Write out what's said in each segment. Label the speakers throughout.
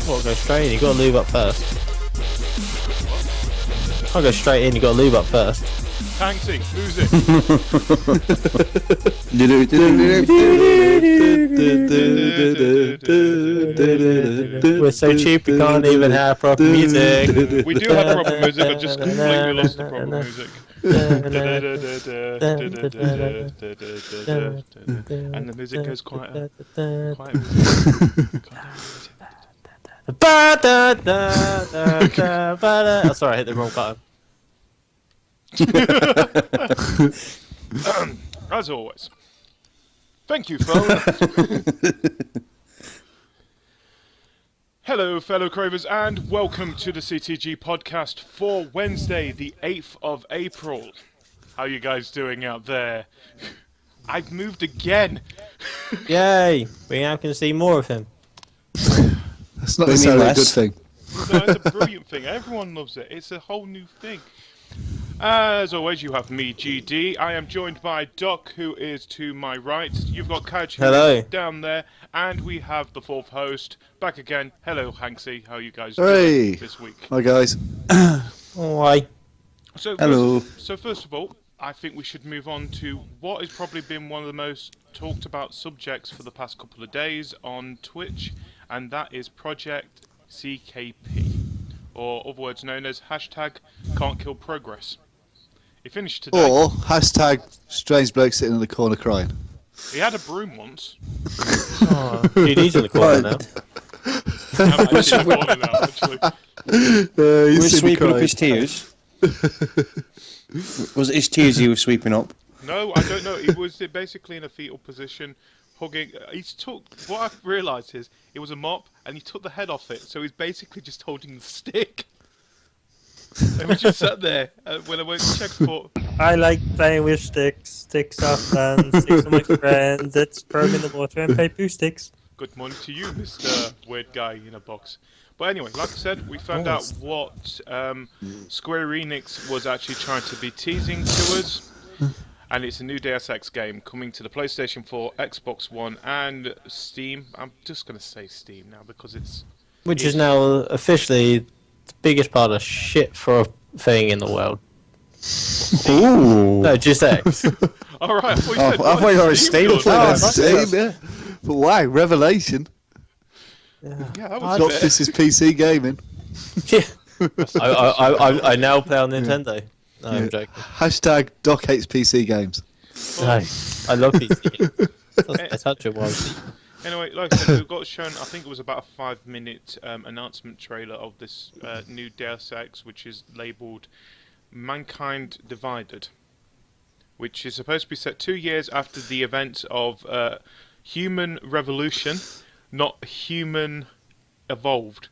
Speaker 1: Well, go straight in, you gotta lube up first. I'll go straight in, you gotta lube up first.
Speaker 2: Hanksy, who's
Speaker 1: it? We're so cheap we can't even have proper music.
Speaker 2: We do have proper music, I just completely lost the proper music. And the music goes quiet.
Speaker 1: Oh, sorry, I hit the wrong button.
Speaker 2: As always, thank you, phone. Hello, fellow Cravers, and welcome to the CTG Podcast for Wednesday, the 8th of April. How you guys doing out there? I've moved again.
Speaker 1: Yay! We now can see more of him.
Speaker 3: That's not necessarily a good thing.
Speaker 2: No, it's a brilliant thing. Everyone loves it. It's a whole new thing. As always, you have me, GD. I am joined by Doc, who is to my right. You've got Cajr, who is down there. And we have the fourth host, back again. Hello, Hanksy. How are you guys doing this week?
Speaker 3: Hi, guys.
Speaker 1: Hi.
Speaker 3: Hello.
Speaker 2: First of all, I think we should move on to what has probably been one of the most talked about subjects for the past couple of days on Twitch, and that is Project CKP, or other words known as #Can'tKillProgress. It finished today.
Speaker 3: Or #strange bloke sitting in the corner crying.
Speaker 2: He had a broom once.
Speaker 1: Oh, dude, he's in the corner now.
Speaker 2: He's in the corner now, actually.
Speaker 4: We're sweeping up his tears. Was it his tears he was sweeping up?
Speaker 2: No, I don't know. He was basically in a fetal position, hugging. What I've realised is it was a mop, and he took the head off it, so he's basically just holding the stick. And we just sat there when I went to check for.
Speaker 5: I like playing with sticks. Sticks are fun. Sticks are my friends. It's thrown in the water and play poo sticks.
Speaker 2: Good morning to you, Mr. Weird Guy in a Box. But anyway, like I said, we found out what Square Enix was actually trying to be teasing to us. And it's a new Deus Ex game coming to the PlayStation 4, Xbox One, and Steam. I'm just going to say Steam now because it's...
Speaker 1: Which is now officially the biggest part of shit for a thing in the world.
Speaker 4: Ooh.
Speaker 1: No, just X.
Speaker 2: Alright, I thought you said...
Speaker 4: I thought you were a Steam.
Speaker 3: Steam, yeah. But wow, revelation.
Speaker 2: Yeah, that was
Speaker 3: Doc, this is PC gaming.
Speaker 1: Yeah. I now play on Nintendo. No, I'm joking.
Speaker 3: #Doc hates PC games.
Speaker 1: No, I love PC games. That's such a wild thing.
Speaker 2: Anyway, like I said, we got shown, I think it was about a 5-minute announcement trailer of this new Deus Ex, which is labelled Mankind Divided, which is supposed to be set 2 years after the events of Human Revolution, not Human Evolved.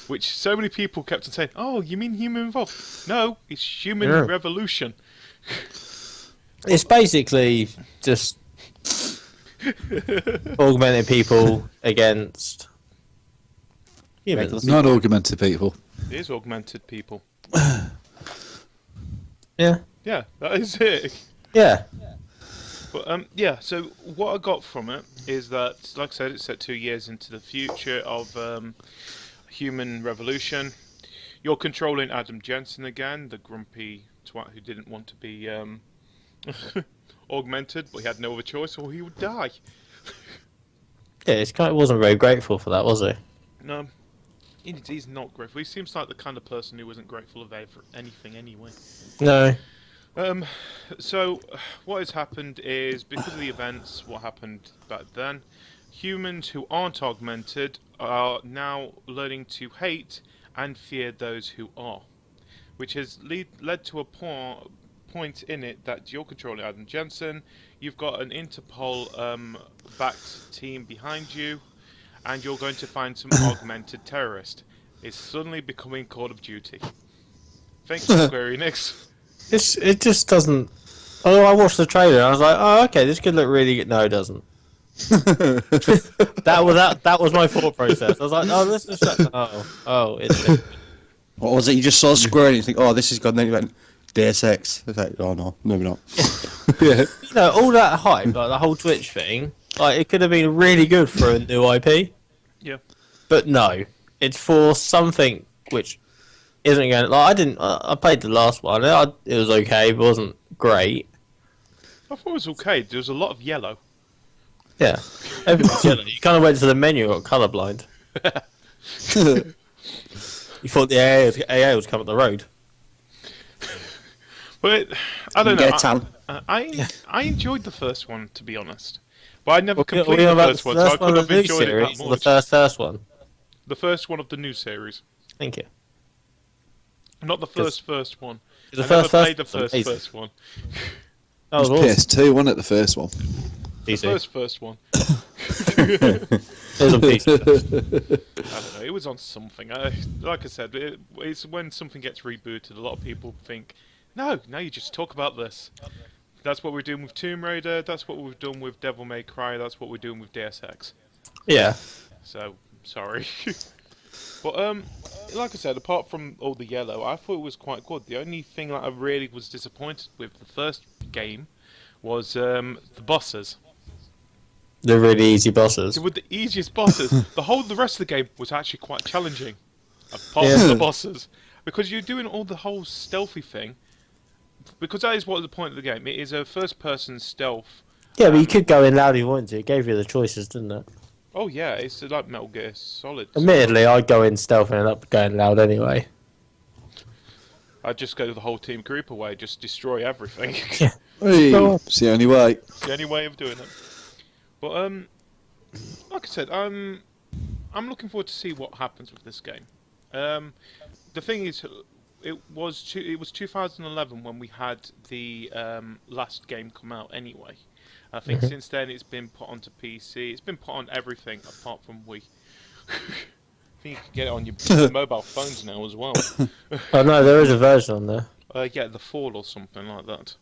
Speaker 2: Which so many people kept on saying, oh, you mean Human Evolved? No, it's Human Revolution.
Speaker 1: It's basically just augmented people against humans.
Speaker 3: Not augmented people.
Speaker 2: It is augmented people.
Speaker 1: Yeah.
Speaker 2: Yeah, that is it.
Speaker 1: Yeah.
Speaker 2: But yeah, so what I got from it is that, like I said, it's set 2 years into the future of Human Revolution. You're controlling Adam Jensen again, the grumpy twat who didn't want to be augmented, but he had no other choice or he would die.
Speaker 1: Yeah, it wasn't very grateful for that, was he?
Speaker 2: No, he's not grateful. He seems like the kind of person who isn't grateful of anything anyway.
Speaker 1: No.
Speaker 2: So, what has happened is, because of the events, what happened back then, humans who aren't augmented are now learning to hate and fear those who are. Which has led to a point in it that you're controlling Adam Jensen, you've got an Interpol-backed team behind you, and you're going to find some augmented terrorist. It's suddenly becoming Call of Duty. Thank you, Square Enix.
Speaker 1: It just doesn't... Although I watched the trailer and I was like, oh, okay, this could look really good. No, it doesn't. That was my thought process. I was like, oh, this is... Oh, it's...
Speaker 4: What was it? You just saw Square and you think, oh, this is good. And then you went, Deus Ex. It's like, oh no, maybe not.
Speaker 3: Yeah.
Speaker 1: You know, all that hype, like the whole Twitch thing, like it could have been really good for a new IP.
Speaker 2: Yeah.
Speaker 1: But no, it's for something which isn't going. Like I played the last one. It was okay, but it wasn't great.
Speaker 2: I thought it was okay. There was a lot of yellow.
Speaker 1: Yeah, everything's yellow. You kind of went to the menu, got colourblind. You thought the AA was coming up the road.
Speaker 2: But I don't
Speaker 4: Get
Speaker 2: know.
Speaker 4: a tan.
Speaker 2: I enjoyed the first one, to be honest. But I never
Speaker 1: Are we
Speaker 2: completed
Speaker 1: on
Speaker 2: the
Speaker 1: about
Speaker 2: first one, so I could have enjoyed it that
Speaker 1: or
Speaker 2: much.
Speaker 1: the first one?
Speaker 2: The first one of the new series.
Speaker 1: Thank you.
Speaker 2: Not the first one.
Speaker 1: The
Speaker 2: I never played the
Speaker 1: was amazing.
Speaker 2: first one.
Speaker 1: That
Speaker 3: It
Speaker 1: was
Speaker 3: was
Speaker 1: awesome.
Speaker 3: PS2, wasn't it, the first one?
Speaker 1: PC.
Speaker 2: First one.
Speaker 1: It was on PC.
Speaker 2: I don't know. It was on something. Like I said, it's when something gets rebooted, a lot of people think, no, now you just talk about this. That's what we're doing with Tomb Raider. That's what we've done with Devil May Cry. That's what we're doing with Deus Ex.
Speaker 1: Yeah.
Speaker 2: So sorry. But like I said, apart from all the yellow, I thought it was quite good. The only thing that I really was disappointed with the first game was the bosses.
Speaker 1: The really easy bosses.
Speaker 2: They were the easiest bosses. The rest of the game was actually quite challenging, apart
Speaker 1: Yeah.
Speaker 2: from the bosses, because you're doing all the whole stealthy thing. Because that is what the point of the game. It is a first-person stealth.
Speaker 1: Yeah, but you could go in loud if you wanted to. It gave you the choices, didn't it?
Speaker 2: Oh yeah, it's like Metal Gear Solid.
Speaker 1: Admittedly, I'd go in stealth and end up going loud anyway.
Speaker 2: I'd just go the whole team group away, just destroy everything.
Speaker 3: Hey,
Speaker 1: Go on.
Speaker 3: it's the only way.
Speaker 2: It's the only way of doing it. But like I said, I'm looking forward to see what happens with this game. The thing is, it was 2011 when we had the last game come out anyway. I think since then it's been put onto PC. It's been put on everything apart from Wii. I think you can get it on your mobile phones now as well.
Speaker 1: Oh no, there is a version on there.
Speaker 2: Yeah, the Fall or something like that.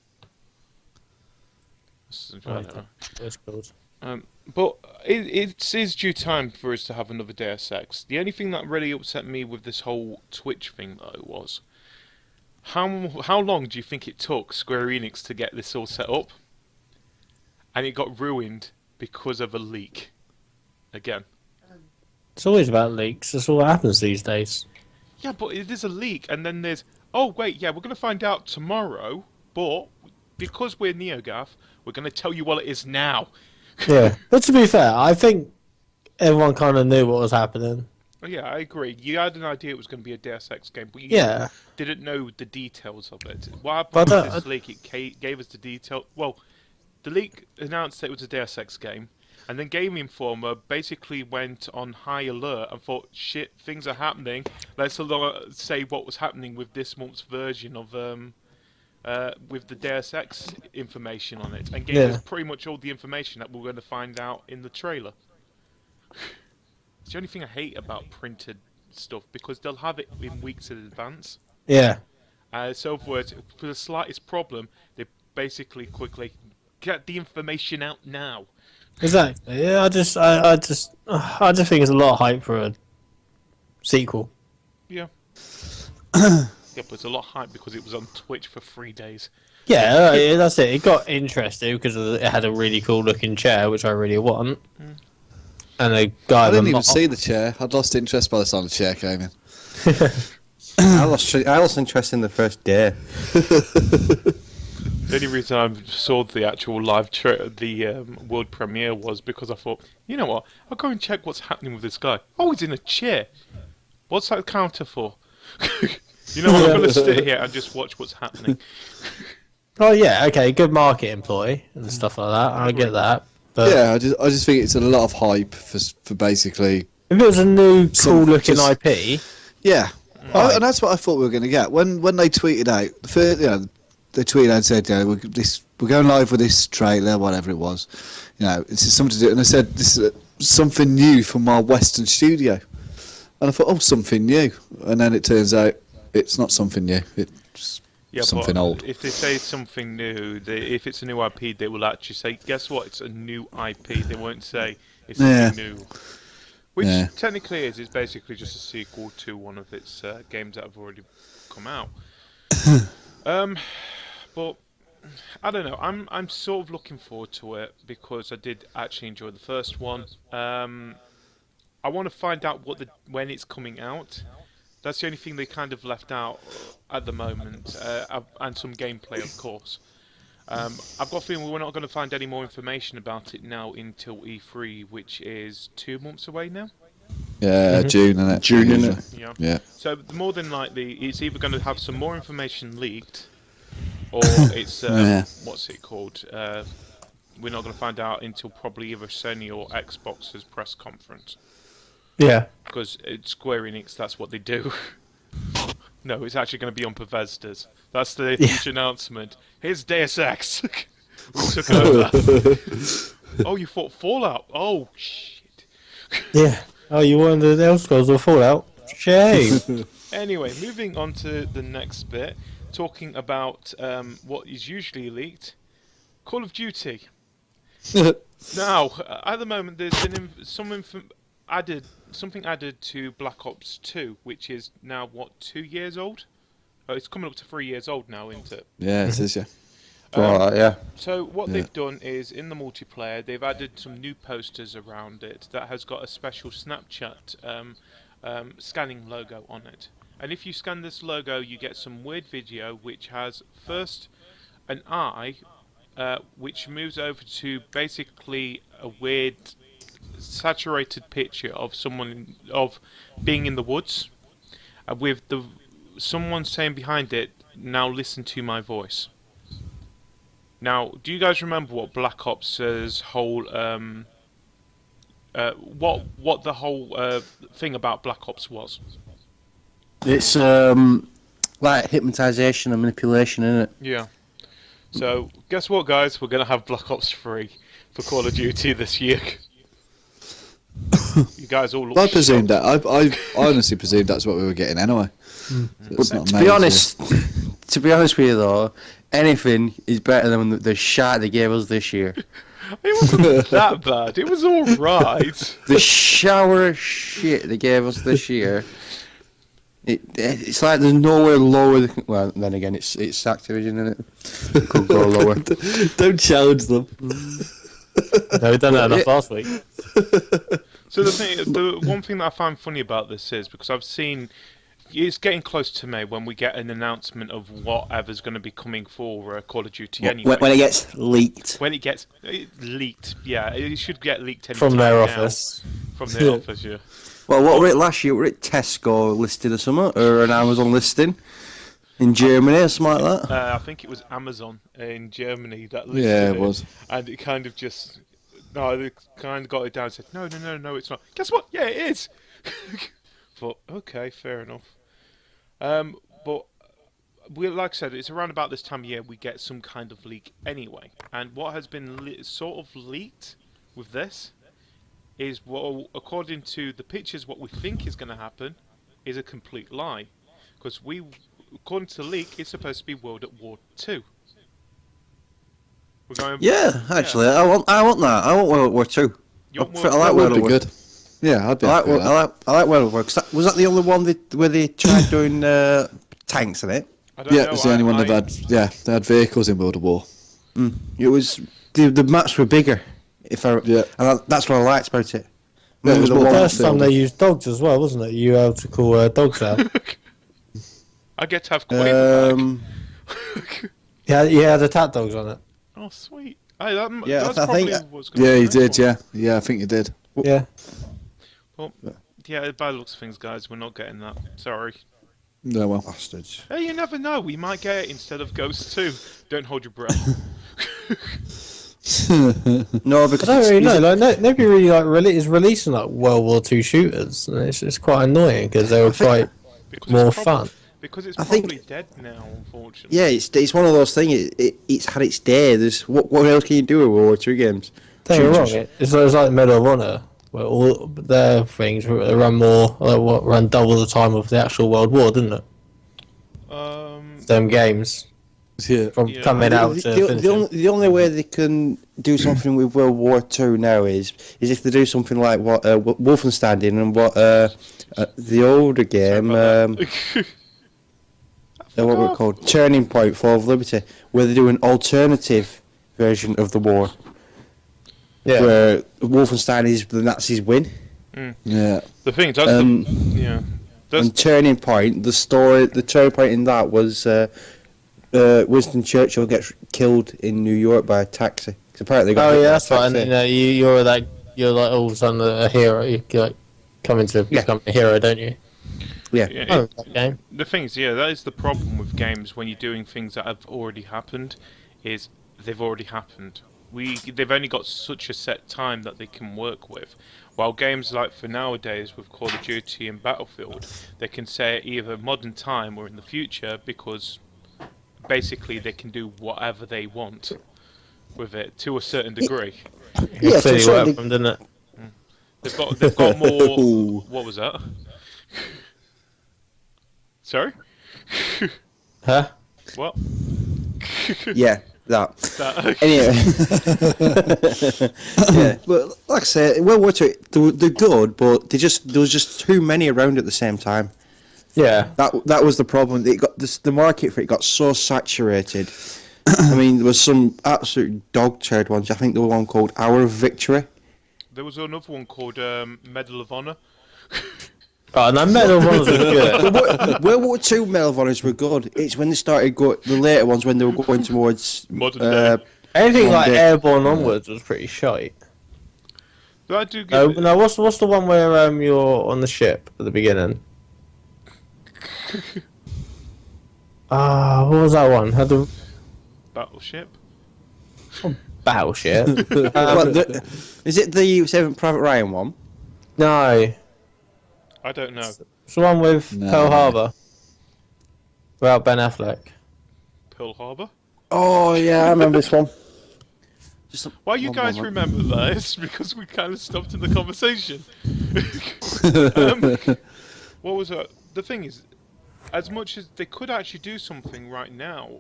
Speaker 2: I don't know.
Speaker 1: That's called.
Speaker 2: But it is due time for us to have another Deus Ex. The only thing that really upset me with this whole Twitch thing, though, was how long do you think it took Square Enix to get this all set up? And it got ruined because of a leak. Again.
Speaker 1: It's always about leaks. That's all that happens these days.
Speaker 2: Yeah, but it is a leak, and then there's... Oh, wait, yeah, we're going to find out tomorrow, but because we're NeoGAF, we're going to tell you what it is now.
Speaker 1: Yeah, but to be fair, I think everyone kind of knew what was happening.
Speaker 2: Oh, yeah, I agree. You had an idea it was going to be a Deus Ex game, but you
Speaker 1: Yeah.
Speaker 2: didn't know the details of it. What happened
Speaker 1: But,
Speaker 2: with this leak, it gave us the detail... Well, the leak announced that it was a Deus Ex game, and then Game Informer basically went on high alert and thought, shit, things are happening. Let's say what was happening with this month's version of... with the Deus Ex information on it, and gave us pretty much all the information that we're going to find out in the trailer. It's the only thing I hate about printed stuff, because they'll have it in weeks in advance.
Speaker 1: Yeah.
Speaker 2: So for the slightest problem, they basically quickly get the information out now.
Speaker 1: Exactly. Yeah, I just think it's a lot of hype for a sequel.
Speaker 2: Yeah. Yeah, but it's a lot of hype because it was on Twitch for 3 days.
Speaker 1: Yeah, that's it. It got interesting because it had a really cool looking chair, which I really want. And a guy.
Speaker 3: I didn't even see the chair. I'd lost interest by the time the chair came in.
Speaker 4: I lost interest in the first day.
Speaker 2: The only reason I saw the actual live world premiere was because I thought, you know what, I'll go and check what's happening with this guy. Oh, he's in a chair. What's that counter for? You know what, I'm going to sit here and just watch what's happening.
Speaker 1: Oh yeah, okay, good marketing ploy and stuff like that. I get that. But
Speaker 3: Yeah, I just think it's a lot of hype for basically.
Speaker 1: if it was a new cool looking
Speaker 3: just-
Speaker 1: IP,
Speaker 3: Yeah,
Speaker 1: Right.
Speaker 3: and that's what I thought we were going to get when they tweeted out. They tweeted out and said, we're going live with this trailer, whatever it was. It's something to do, and they said this is something new from our Western studio. And I thought, oh, something new, and then it turns out it's not something new. It's something
Speaker 2: but
Speaker 3: old.
Speaker 2: If they say something new, if it's a new IP, they will actually say, guess what, it's a new IP. They won't say it's something new. Which
Speaker 3: Yeah.
Speaker 2: technically is basically just a sequel to one of its games that have already come out. But I don't know. I'm sort of looking forward to it because I did actually enjoy the first one. I want to find out when it's coming out. That's the only thing they kind of left out at the moment, and some gameplay, of course. I've got a feeling we're not going to find any more information about it now until E3, which is 2 months away now.
Speaker 3: Yeah, June, isn't it?
Speaker 4: June, innit?
Speaker 2: Yeah.
Speaker 3: Yeah.
Speaker 2: So more than likely, it's either going to have some more information leaked, or it's what's it called? We're not going to find out until probably either Sony or Xbox's press conference.
Speaker 1: Yeah.
Speaker 2: Because it's Square Enix, that's what they do. No, it's actually going to be on Bethesda's. That's the huge announcement. Here's Deus Ex. We took over. Oh, you thought Fallout? Oh, shit.
Speaker 1: Yeah. Oh, you wanted the Elder Scrolls or Fallout? Shame.
Speaker 2: Anyway, moving on to the next bit, talking about what is usually leaked, Call of Duty. Now, at the moment, there's been something added to Black Ops 2, which is now, 2 years old? Oh, it's coming up to 3 years old now, isn't it?
Speaker 3: Yeah, it is, yeah.
Speaker 4: Yeah.
Speaker 2: So what they've done is, in the multiplayer, they've added some new posters around it that has got a special Snapchat scanning logo on it. And if you scan this logo, you get some weird video which has first an eye, which moves over to basically a weird saturated picture of being in the woods, with someone saying behind it, "Now listen to my voice." Now, do you guys remember what Black Ops' whole what the whole thing about Black Ops was?
Speaker 4: It's like hypnotization and manipulation, isn't it?
Speaker 2: Yeah. So, guess what, guys? We're gonna have Black Ops 3 for Call of Duty this year. You guys all look
Speaker 3: I presumed
Speaker 2: shocked.
Speaker 3: that. I honestly presumed that's what we were getting anyway. It's not
Speaker 4: To be
Speaker 3: amazing.
Speaker 4: honest, to be honest with you though, anything is better than the shite they gave us this year.
Speaker 2: It wasn't that bad. It was all right.
Speaker 4: The shower of shit they gave us this year. It's like there's nowhere lower. Well, then again, it's Activision, isn't it? It could go lower.
Speaker 3: Don't challenge them.
Speaker 1: No, we done that enough last week.
Speaker 2: So the one thing that I find funny about this is because I've seen it's getting close to May when we get an announcement of whatever's going to be coming for Call of Duty anyway.
Speaker 4: When it gets leaked.
Speaker 2: When it gets leaked, yeah, it should get leaked any
Speaker 1: From
Speaker 2: time
Speaker 1: their
Speaker 2: now.
Speaker 1: office.
Speaker 2: From their office, yeah.
Speaker 4: Well, what were it last year? Were it Tesco listed or something, or an Amazon listing in Germany or something like that?
Speaker 2: I think it was Amazon in Germany that listed
Speaker 3: Yeah, it was.
Speaker 2: and it kind of just they kind of got it down and said no, it's not. Guess what? Yeah, it is. But okay, fair enough. But like I said, it's around about this time of year we get some kind of leak anyway. And what has been sort of leaked with this is, well, according to the pictures, what we think is going to happen is a complete lie. Because according to the leak, it's supposed to be World at War 2. We're going.
Speaker 4: Yeah, actually, I want that. I want World War II.
Speaker 2: You want World
Speaker 4: I
Speaker 2: War
Speaker 4: like
Speaker 3: That
Speaker 4: World
Speaker 3: would be
Speaker 4: War.
Speaker 3: good. Yeah, I'd be
Speaker 4: I like,
Speaker 3: happy with that.
Speaker 4: I like World War. Was that the only one where they tried doing tanks in it?
Speaker 2: I don't
Speaker 3: Yeah,
Speaker 2: know,
Speaker 3: it's the only one they've had. Yeah, they had vehicles in World War.
Speaker 4: It was the maps were bigger. And that's what I liked about it.
Speaker 3: Yeah, it was
Speaker 1: The
Speaker 3: more
Speaker 1: first time
Speaker 3: film.
Speaker 1: they used dogs as well, wasn't it? You were able to call dogs out.
Speaker 2: I get to have Quaid back.
Speaker 1: Yeah, you had attack dogs on it.
Speaker 2: Oh, sweet.
Speaker 4: Yeah,
Speaker 2: That's
Speaker 4: I think-
Speaker 2: probably what's gonna
Speaker 3: Yeah,
Speaker 2: be
Speaker 3: you
Speaker 2: the
Speaker 3: did.
Speaker 2: next one.
Speaker 3: Yeah, I think you did.
Speaker 1: Yeah.
Speaker 2: Well, yeah, by the looks of things, guys, we're not getting that. Sorry.
Speaker 3: No, well.
Speaker 4: Bastards.
Speaker 2: Hey, you never know. We might get it instead of Ghost 2. Don't hold your breath.
Speaker 4: No,
Speaker 1: I
Speaker 4: because
Speaker 1: don't really know. Like, nobody really is releasing like World War II shooters, and it's quite annoying because they were quite
Speaker 2: Because
Speaker 1: more
Speaker 2: it's
Speaker 1: fun.
Speaker 2: Because it's
Speaker 4: I think-
Speaker 2: probably dead now, unfortunately.
Speaker 4: yeah, it's one of those things. It's had its day. There's what else can you do with World War II games?
Speaker 1: Don't get me wrong.
Speaker 4: Shooters.
Speaker 1: It's like Medal of Honor, where all their things run run double the time of the actual World War, didn't it? Them games.
Speaker 3: Yeah.
Speaker 1: from
Speaker 2: Yeah.
Speaker 1: coming out to finishing.
Speaker 4: The only way they can do something with World War II now is if they do something like what Wolfenstein did and what the older game, what were it called? Turning Point Fall of Liberty, where they do an alternative version of the war.
Speaker 1: Yeah.
Speaker 4: Where Wolfenstein is the Nazis win.
Speaker 3: Yeah.
Speaker 2: The thing is, that's
Speaker 4: And Turning Point, the turning point in that was Winston Churchill gets killed in New York by a taxi. 'Cause apparently they got hit by a
Speaker 1: That's right.
Speaker 4: taxi.
Speaker 1: And you're like all of a sudden a hero. You like coming to become a hero, don't you?
Speaker 4: Yeah.
Speaker 1: Oh, that game.
Speaker 2: The thing is, that is the problem with games when you're doing things that have already happened, is they've already happened. They've only got such a set time that they can work with. While games like for nowadays with Call of Duty and Battlefield, they can say either modern time or in the future, because basically they can do whatever they want with it to a certain degree.
Speaker 4: Yeah,
Speaker 1: Clearly
Speaker 4: to a
Speaker 1: worked
Speaker 4: certain
Speaker 1: for them, didn't it?
Speaker 2: They've got more. What was that? Sorry?
Speaker 1: Huh?
Speaker 2: What?
Speaker 4: Yeah, that.
Speaker 2: That.
Speaker 4: Anyway, yeah, but like I say, World War II, they're good, but there was just too many around at the same time.
Speaker 1: Yeah.
Speaker 4: That was the problem. It got the market for it got so saturated. I mean, there was some absolute dog turd ones. I think there was one called Hour of Victory.
Speaker 2: There was another one called Medal of Honor.
Speaker 1: Oh, no, Medal of Honors are good.
Speaker 4: World War II Medal of Honors were good. It's when they started the later ones when they were going towards
Speaker 2: Modern day.
Speaker 1: Anything like
Speaker 4: day.
Speaker 1: Airborne onwards was pretty shite.
Speaker 2: But I do give
Speaker 1: No, what's the one where you're on the ship at the beginning? What was that one? Had the
Speaker 2: Battleship.
Speaker 1: battleship?
Speaker 4: Is it the 7th Private Ryan one?
Speaker 1: No,
Speaker 2: I don't know.
Speaker 1: it's the one with
Speaker 3: No.
Speaker 1: Pearl Harbor. Without Ben Affleck.
Speaker 2: Pearl Harbor.
Speaker 4: Oh yeah, I remember this one. Just
Speaker 2: Why you
Speaker 4: one
Speaker 2: guys
Speaker 4: moment.
Speaker 2: remember that? It's because we kind of stopped in the conversation. What was it? The thing is, as much as they could actually do something right now,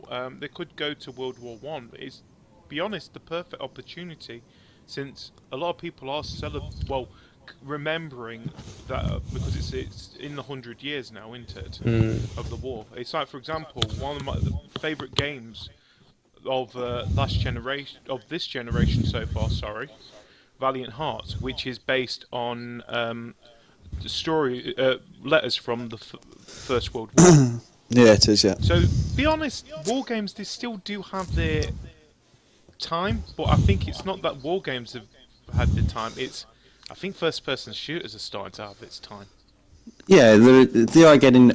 Speaker 2: they could go to World War One. But it's, be honest, the perfect opportunity, since a lot of people are remembering that because it's in the 100 years now, isn't it, of the war. It's like, for example, one of my favourite games of this generation so far. Sorry, Valiant Hearts, which is based on the story letters from the First World War.
Speaker 3: Yeah, it is. Yeah.
Speaker 2: So, be honest, war games, they still do have their time, but I think it's not that war games have had their time. I think first-person shooters are starting to have its time.
Speaker 4: Yeah, they are getting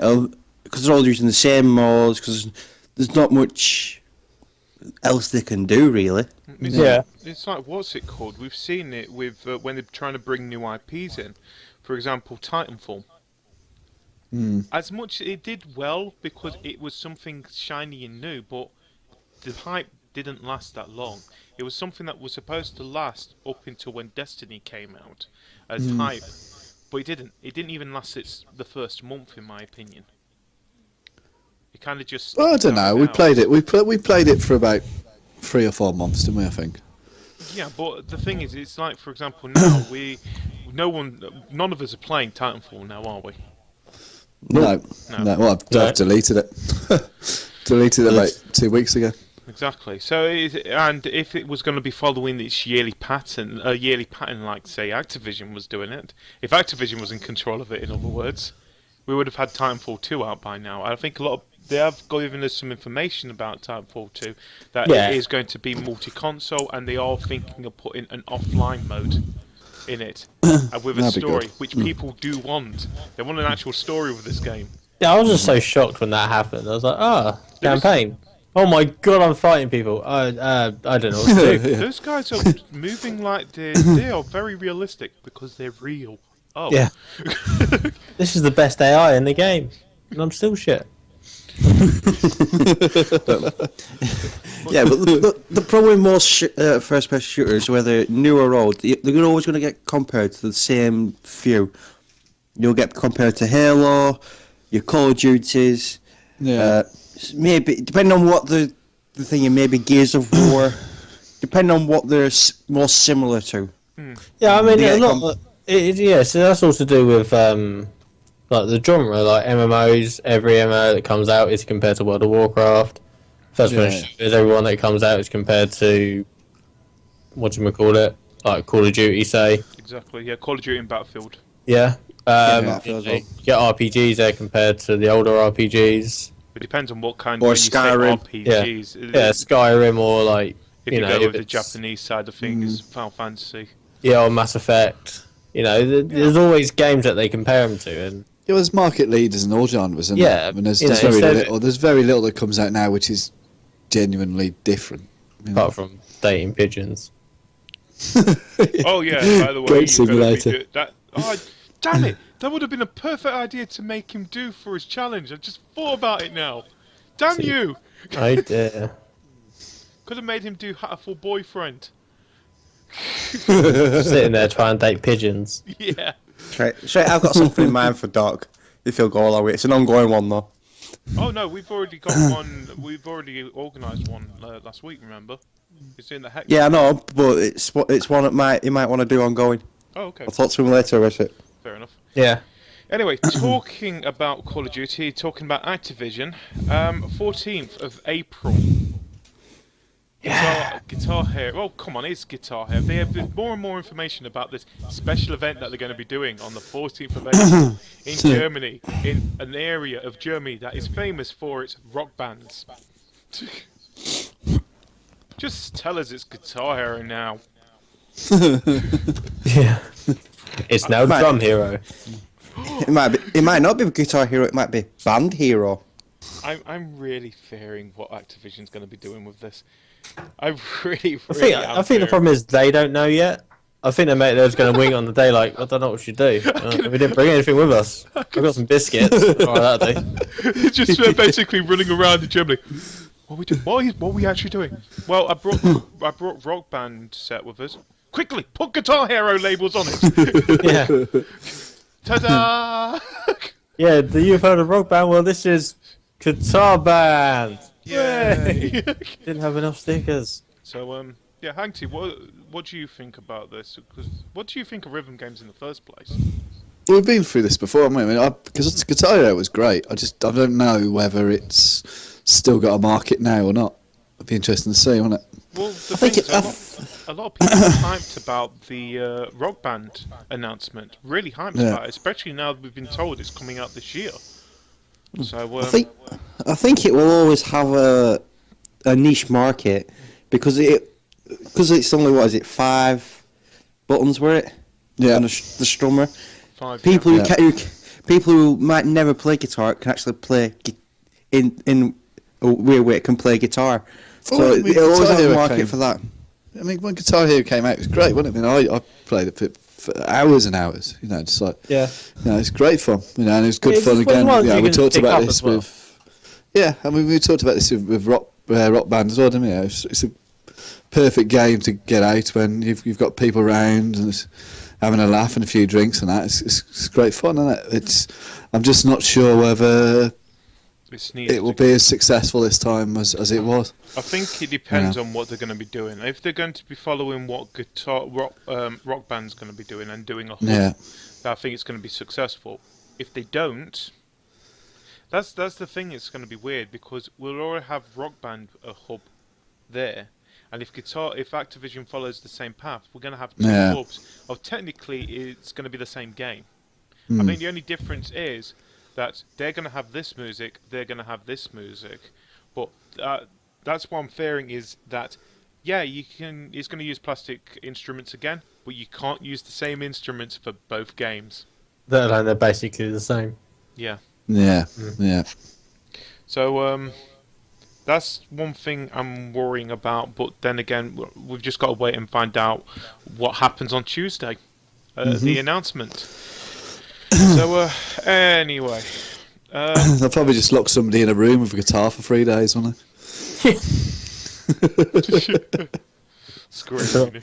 Speaker 4: because they're all using the same modes. Because there's not much else they can do really.
Speaker 2: It's like, what's it called? We've seen it with when they're trying to bring new IPs in. For example, Titanfall. As much it did well because it was something shiny and new, but the hype didn't last that long. It was something that was supposed to last up until when Destiny came out as hype, but it didn't. It didn't even last the first month, in my opinion. It kind of just.
Speaker 3: Well, I don't know. We played it. We played it for about 3 or 4 months, didn't we? I think.
Speaker 2: Yeah, but the thing is, it's like, for example, now none of us are playing Titanfall now, are we?
Speaker 3: No. Well, I've deleted it. Deleted it like 2 weeks ago.
Speaker 2: Exactly. So, and if it was going to be following its yearly pattern like, say, Activision was doing it, if Activision was in control of it, in other words, we would have had Titanfall 2 out by now. I think they have given us some information about Titanfall 2, that it is going to be multi-console, and they are thinking of putting an offline mode in it, with a story, which people do want. They want an actual story with this game.
Speaker 1: Yeah, I was just so shocked when that happened. I was like, campaign. Oh my god, I'm fighting people. I don't know what to do.
Speaker 2: Those guys are moving like they are very realistic because they're real. Oh.
Speaker 1: Yeah. This is the best AI in the game, and I'm still shit.
Speaker 4: Yeah, but the problem with most first-person shooters, whether new or old, they're always going to get compared to the same few. You'll get compared to Halo, your Call of Duties.
Speaker 3: Yeah.
Speaker 4: Maybe depending on what the the thing, and maybe Gears of War, depending on what they're more similar to.
Speaker 1: Yeah, I mean,
Speaker 4: Yeah,
Speaker 1: a lot. Yeah, so that's all to do with like the genre, like MMOs. Every MMO that comes out is compared to World of Warcraft. First person shooters, everyone that comes out is compared to whatchamacallit, like Call of Duty, say.
Speaker 2: Exactly. Yeah, Call of Duty and Battlefield.
Speaker 1: Yeah.
Speaker 3: Battlefield as well.
Speaker 1: You get RPGs there compared to the older RPGs.
Speaker 2: It depends on what kind.
Speaker 4: Or
Speaker 2: when you say
Speaker 4: Skyrim.
Speaker 2: RPGs.
Speaker 1: Yeah, Skyrim or like
Speaker 2: If
Speaker 1: you
Speaker 2: you
Speaker 1: know,
Speaker 2: go
Speaker 1: if
Speaker 2: with the
Speaker 1: it's-
Speaker 2: Japanese side of things, Final Fantasy.
Speaker 1: Yeah, or Mass Effect. You know, there's always games that they compare them to, and
Speaker 3: It was market leaders in all genres, and
Speaker 1: Yeah,
Speaker 3: I mean, there's
Speaker 1: you know,
Speaker 3: very
Speaker 1: instead-
Speaker 3: little. There's very little that comes out now which is genuinely different. You know?
Speaker 1: apart from dating pigeons.
Speaker 2: Oh yeah, by the way,
Speaker 3: Great
Speaker 2: you've gotta
Speaker 3: simulator.
Speaker 2: redo that. Oh, damn it! That would have been a perfect idea to make him do for his challenge. I just thought about it now. Damn you!
Speaker 1: I dare.
Speaker 2: Could have made him do Hatful Boyfriend.
Speaker 1: Sitting there trying to date pigeons.
Speaker 2: Yeah.
Speaker 4: Right, I've got something in mind for Doc. If he'll go all the way, it's an ongoing one though.
Speaker 2: Oh no, we've already got one. We've already organised one last week. Remember? It's in the heck.
Speaker 4: Yeah, I know, but it's one that you might want to do ongoing.
Speaker 2: Oh, okay.
Speaker 4: I'll talk to him later about it.
Speaker 2: Fair enough.
Speaker 1: Yeah.
Speaker 2: Anyway, talking about Call of Duty, talking about Activision, 14th of April. Guitar Hero. Oh, come on, it's Guitar Hero. They have more and more information about this special event that they're going to be doing on the 14th of April in Germany, in an area of Germany that is famous for its rock bands. Just tell us it's Guitar Hero now.
Speaker 1: Yeah. It's now
Speaker 4: Right.
Speaker 1: Drum Hero.
Speaker 4: It might not be Guitar Hero. It might be Band Hero.
Speaker 2: I'm really fearing what Activision's going to be doing with this. I really
Speaker 1: I
Speaker 2: am
Speaker 1: think the
Speaker 2: fearing.
Speaker 1: problem is they don't know yet. I think they was going to wing it on the day, like, I don't know what we should do. We didn't bring anything with us. I've got some biscuits. Alright, that'll do.
Speaker 2: Just basically running around in Germany. What we do? What are we actually doing? Well, I brought Rock Band set with us. Quickly, put Guitar Hero labels on it.
Speaker 1: Yeah.
Speaker 2: Ta-da!
Speaker 1: Yeah, do you heard of Rock Band? Well, this is Guitar Band.
Speaker 2: Yay!
Speaker 1: Didn't have enough stickers.
Speaker 2: So, yeah, Hanksy, what do you think about this? 'Cause what do you think of rhythm games in the first place?
Speaker 3: We've been through this before, haven't we? I mean, because Guitar Hero was great. I don't know whether it's still got a market now or not. It'd be interesting to see, wouldn't it?
Speaker 2: Well, the thing is, a lot of people are hyped about the Rock Band announcement. Really hyped about it, especially now that we've been told it's coming out this year. So,
Speaker 4: I think it will always have a niche market because it's only, what is it, 5 buttons, were it?
Speaker 3: Yeah.
Speaker 4: And the strummer.
Speaker 2: 5.
Speaker 4: People people who might never play guitar can actually play in a weird way can play guitar. So it'll always have a market for that.
Speaker 3: I mean, when Guitar Hero came out, it was great, wasn't it? I mean, I played it for hours and hours. You know, just like it's great fun. You know, and it was good fun again. Yeah, we talked about this with. Yeah, I mean, we talked about this with Rock Band as well, didn't we? It's a perfect game to get out when you've got people around and it's having a laugh and a few drinks and that. It's great fun, isn't it? I'm just not sure whether it will be as successful this time as it was.
Speaker 2: I think it depends on what they're going to be doing. If they're going to be following what Rock Band's going to be doing and doing a hub, I think it's going to be successful. If they don't, that's the thing. It's going to be weird because we'll already have Rock Band a hub there, and if Activision follows the same path, we're going to have 2 hubs. Well, technically, it's going to be the same game. I think the only difference is that they're going to have this music, they're going to have this music, but that's what I'm fearing is that, it's going to use plastic instruments again, but you can't use the same instruments for both games.
Speaker 1: They're basically the same.
Speaker 2: Yeah.
Speaker 3: Yeah.
Speaker 2: So, that's one thing I'm worrying about, but then again, we've just got to wait and find out what happens on Tuesday, the announcement. So, anyway.
Speaker 3: They'll probably just lock somebody in a room with a guitar for 3 days, won't they?
Speaker 2: Screaming.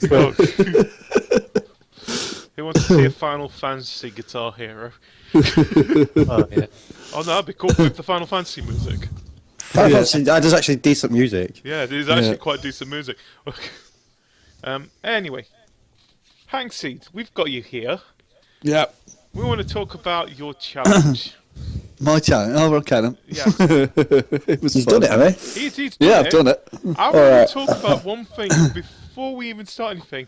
Speaker 2: Who wants to see a Final Fantasy Guitar Hero?
Speaker 1: Oh, yeah.
Speaker 2: Oh no, that'd be cool with the Final Fantasy music.
Speaker 4: That is actually decent music.
Speaker 2: Yeah, it is actually quite decent music. Anyway, Hanksy, we've got you here.
Speaker 3: Yeah.
Speaker 2: We want to talk about your challenge.
Speaker 3: My challenge. Oh, okay then.
Speaker 2: Yes.
Speaker 3: It was
Speaker 4: He's
Speaker 3: fun.
Speaker 4: done it, hasn't he?
Speaker 2: He's done
Speaker 3: Yeah,
Speaker 2: it.
Speaker 3: I've done it.
Speaker 2: I want to talk about one thing before we even start anything.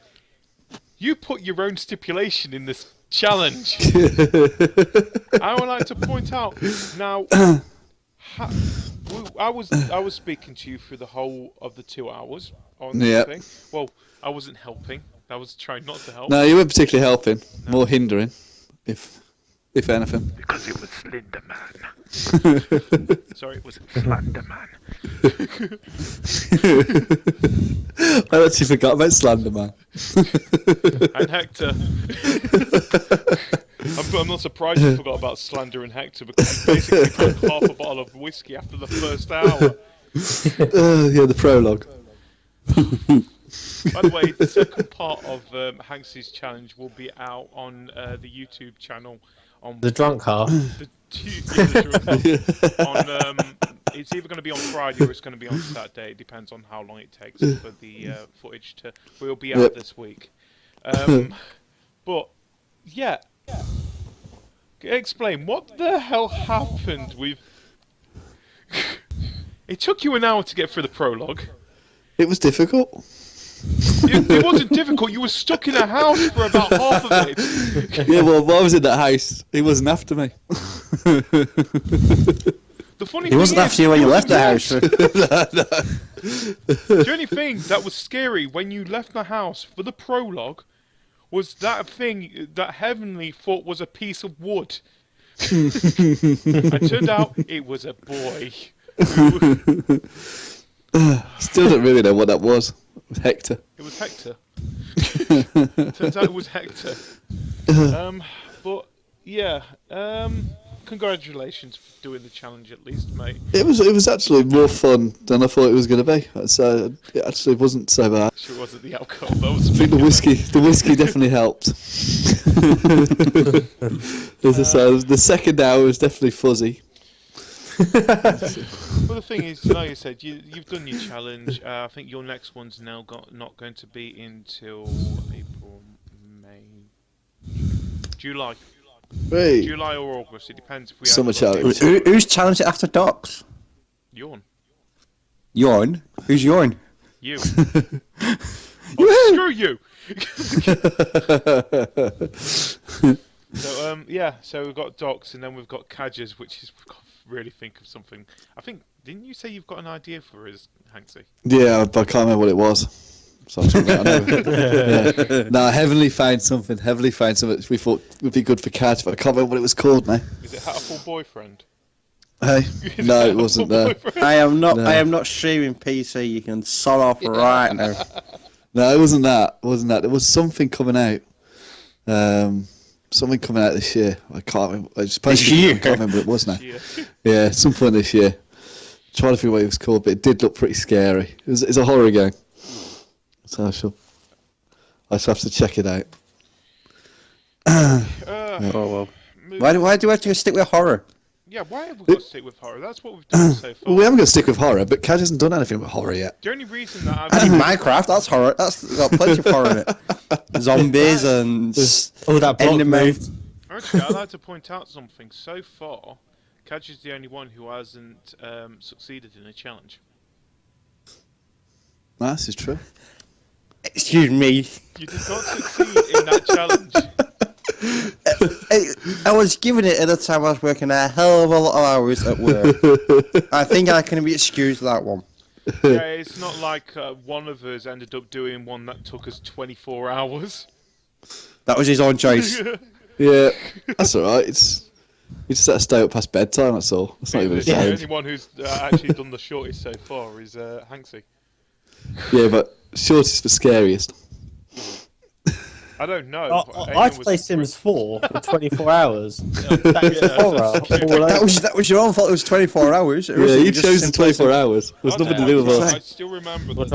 Speaker 2: You put your own stipulation in this challenge. I would like to point out now. I was speaking to you through the whole of the 2 hours on this thing. Well, I wasn't helping. I was trying not to help.
Speaker 3: No, you weren't particularly helping. No. More hindering, if anything.
Speaker 2: Because it was Slender Man. Sorry, it was Slender Man.
Speaker 3: I actually forgot about Slender Man.
Speaker 2: And Hector. I'm not surprised you forgot about Slander and Hector because you basically drank half a bottle of whiskey after the first hour.
Speaker 3: Yeah, the prologue.
Speaker 2: By the way, the second part of Hanksy's challenge will be out on the YouTube channel on
Speaker 1: The drunk half.
Speaker 2: It's either going to be on Friday or it's going to be on Saturday. It depends on how long it takes for the footage to. We'll be out this week. But yeah, explain what the hell happened with. It took you an hour to get through the prologue.
Speaker 3: It was difficult.
Speaker 2: It wasn't difficult. You were stuck in a house for about half of it.
Speaker 3: Yeah, well, while I was in that house, he wasn't after me.
Speaker 2: The funny
Speaker 4: He
Speaker 2: thing
Speaker 4: wasn't
Speaker 2: is,
Speaker 4: after you when you left the house.
Speaker 2: The only thing that was scary when you left the house for the prologue was that thing that Heavenly thought was a piece of wood. It turned out it was a boy.
Speaker 3: Still don't really know what that was. It was Hector.
Speaker 2: It was Hector. Turns out it was Hector. But yeah, congratulations for doing the challenge at least, mate.
Speaker 3: It was actually more fun than I thought it was going to be. So it actually wasn't so bad.
Speaker 2: Sure wasn't the alcohol that was.
Speaker 3: I think the whiskey definitely helped. As I say, the second hour was definitely fuzzy.
Speaker 2: Well, the thing is, like you said, you've done your challenge. I think your next one's now not going to be until April, May, July.
Speaker 3: Hey.
Speaker 2: July or August. It depends if we
Speaker 3: Summer
Speaker 2: have
Speaker 3: challenge.
Speaker 4: Who's challenged it after Docs?
Speaker 2: Yawn.
Speaker 4: Yorn? Who's Yorn?
Speaker 2: You. Oh, screw you. So so we've got Docs and then we've got Cajrs, which is we've got to really think of something. I think didn't you say you've got an idea for us, Hanksy?
Speaker 3: Yeah, but I can't remember what it was. So I'm trying to get on. No, Heavenly found something which we thought would be good for Cajr, but I can't remember what it was called now.
Speaker 2: Is it Hatful Boyfriend?
Speaker 3: Hey? No, it wasn't there.
Speaker 4: I am not.
Speaker 3: No.
Speaker 4: I am not streaming PC. You can sod off right now.
Speaker 3: No, it wasn't that. There was something coming out. Something coming out this year. I can't remember. I can't remember what it was now. Yeah, at some point this year. Trying to figure out what it was called, but it did look pretty scary. It's a horror game. So I shall have to check it out.
Speaker 4: Oh well. Why do I have to stick with horror?
Speaker 2: Yeah, why have we got to stick with horror? That's what we've done so far.
Speaker 3: Well, we haven't got to stick with horror, but Cajr hasn't done anything with horror yet.
Speaker 2: The only reason that
Speaker 4: I think Minecraft. That's horror. That's got plenty of horror in it. Zombies and
Speaker 1: All that block
Speaker 4: Enderman.
Speaker 1: moved.
Speaker 2: Actually, I'd like to point out something. So far, Cajr is the only one who hasn't succeeded in a challenge.
Speaker 3: This is true.
Speaker 4: Excuse me.
Speaker 2: You did not succeed in that challenge.
Speaker 4: I was given it at the time I was working a hell of a lot of hours at work. I think I can be excused that one.
Speaker 2: Yeah, it's not like one of us ended up doing one that took us 24 hours.
Speaker 4: That was his own choice.
Speaker 3: Yeah, that's alright. You just have to stay up past bedtime, that's all. That's not even a
Speaker 2: The
Speaker 3: challenge.
Speaker 2: only one who's actually done the shortest so far is Hanksy.
Speaker 3: Yeah, but shortest but scariest.
Speaker 2: I don't know.
Speaker 1: I played Sims 4 for 24 hours. That's horror.
Speaker 4: That was your own fault. It was 24 hours.
Speaker 3: Yeah, you chose the 24 hours. There's nothing to do with us.
Speaker 2: I still remember.
Speaker 1: I'm going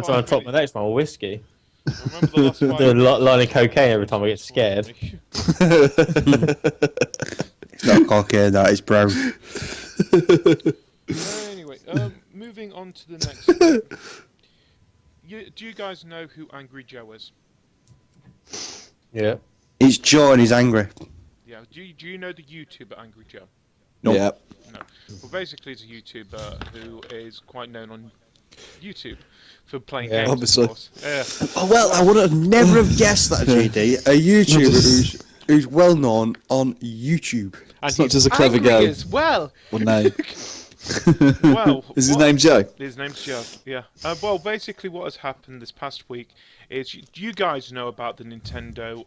Speaker 1: to try and top my next one with whiskey.
Speaker 2: I remember the last 5
Speaker 1: Do a line of cocaine every time I get scared.
Speaker 4: It's not cocaine, that is brown.
Speaker 2: Anyway, Anyway, moving on to the next one. Do you guys know who Angry Joe is?
Speaker 1: Yeah.
Speaker 4: He's Joe and he's angry.
Speaker 2: Yeah. Do you know the YouTuber Angry Joe?
Speaker 4: Nope.
Speaker 3: Yeah.
Speaker 2: No. Well, basically, he's a YouTuber who is quite known on YouTube for playing games.
Speaker 3: Obviously.
Speaker 2: Of course. Yeah.
Speaker 4: Oh well, I would have never have guessed that, GD. A YouTuber who's well known on YouTube.
Speaker 2: And
Speaker 3: It's not
Speaker 2: he's
Speaker 3: just a clever
Speaker 2: angry
Speaker 3: guy.
Speaker 2: as well.
Speaker 3: Well, no.
Speaker 2: Well,
Speaker 3: Is his name Joe?
Speaker 2: His name's Joe. Yeah. Well, basically, what has happened this past week is you guys know about the Nintendo,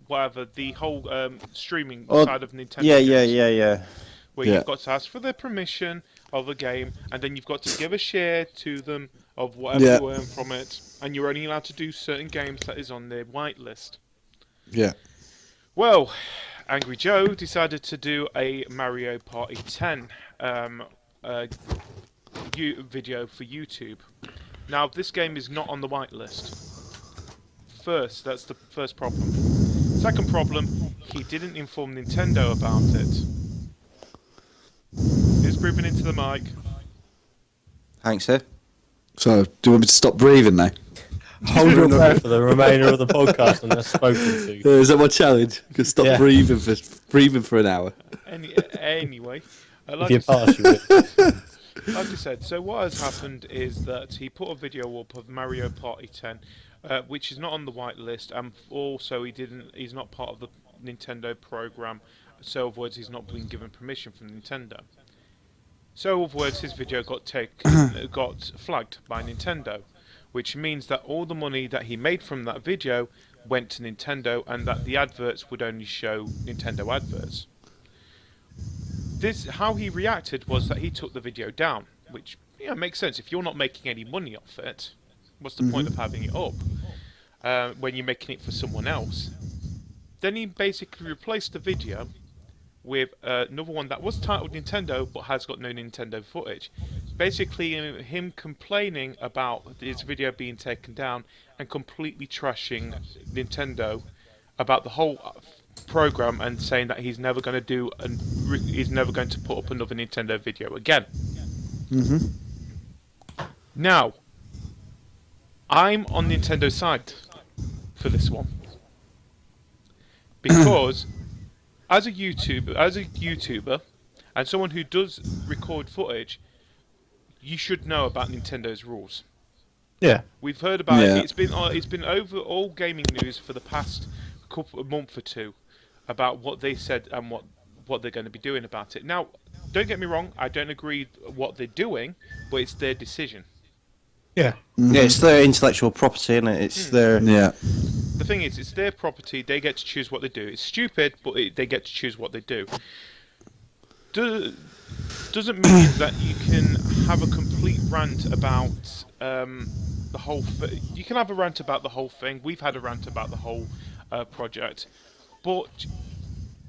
Speaker 2: whatever, the whole streaming side of Nintendo.
Speaker 4: Yeah.
Speaker 2: Where you've got to ask for their permission of a game, and then you've got to give a share to them of whatever you earn from it, and you're only allowed to do certain games that is on their whitelist.
Speaker 3: Yeah.
Speaker 2: Well, Angry Joe decided to do a Mario Party 10 video for YouTube. Now, this game is not on the whitelist. That's the first problem. Second problem, he didn't inform Nintendo about it. Who's breathing into the mic?
Speaker 4: Thanks, sir.
Speaker 3: So, do you want me to stop breathing now?
Speaker 1: Hold your breath for the remainder of the podcast and they're spoken to.
Speaker 3: Is that my challenge? You can stop breathing for an hour.
Speaker 2: Anyway,
Speaker 1: If you pass, you will.
Speaker 2: like I said, so what has happened is that he put a video up of Mario Party 10, which is not on the whitelist, and also he's not part of the Nintendo program. So, in other words, he's not been given permission from Nintendo. So, in other words, his video got flagged by Nintendo, which means that all the money that he made from that video went to Nintendo, and that the adverts would only show Nintendo adverts. How he reacted was that he took the video down, which makes sense. If you're not making any money off it, what's the point of having it up when you're making it for someone else? Then he basically replaced the video with another one that was titled Nintendo but has got no Nintendo footage. Basically, him complaining about his video being taken down and completely trashing Nintendo about the whole program and saying that he's never going to put up another Nintendo video again. Now, I'm on Nintendo's side for this one because as a YouTuber and someone who does record footage, you should know about Nintendo's rules.
Speaker 1: Yeah.
Speaker 2: We've heard about it. It's been over all gaming news for the past month or two about what they said and what they're going to be doing about it. Now, don't get me wrong, I don't agree with what they're doing, but it's their decision.
Speaker 1: Yeah.
Speaker 4: Yeah, it's their intellectual property, isn't it? It's their...
Speaker 3: Yeah.
Speaker 2: The thing is, it's their property, they get to choose what they do. It's stupid, but they get to choose what they do. Doesn't mean that you can have a complete rant about the whole thing. You can have a rant about the whole thing. We've had a rant about the whole project. But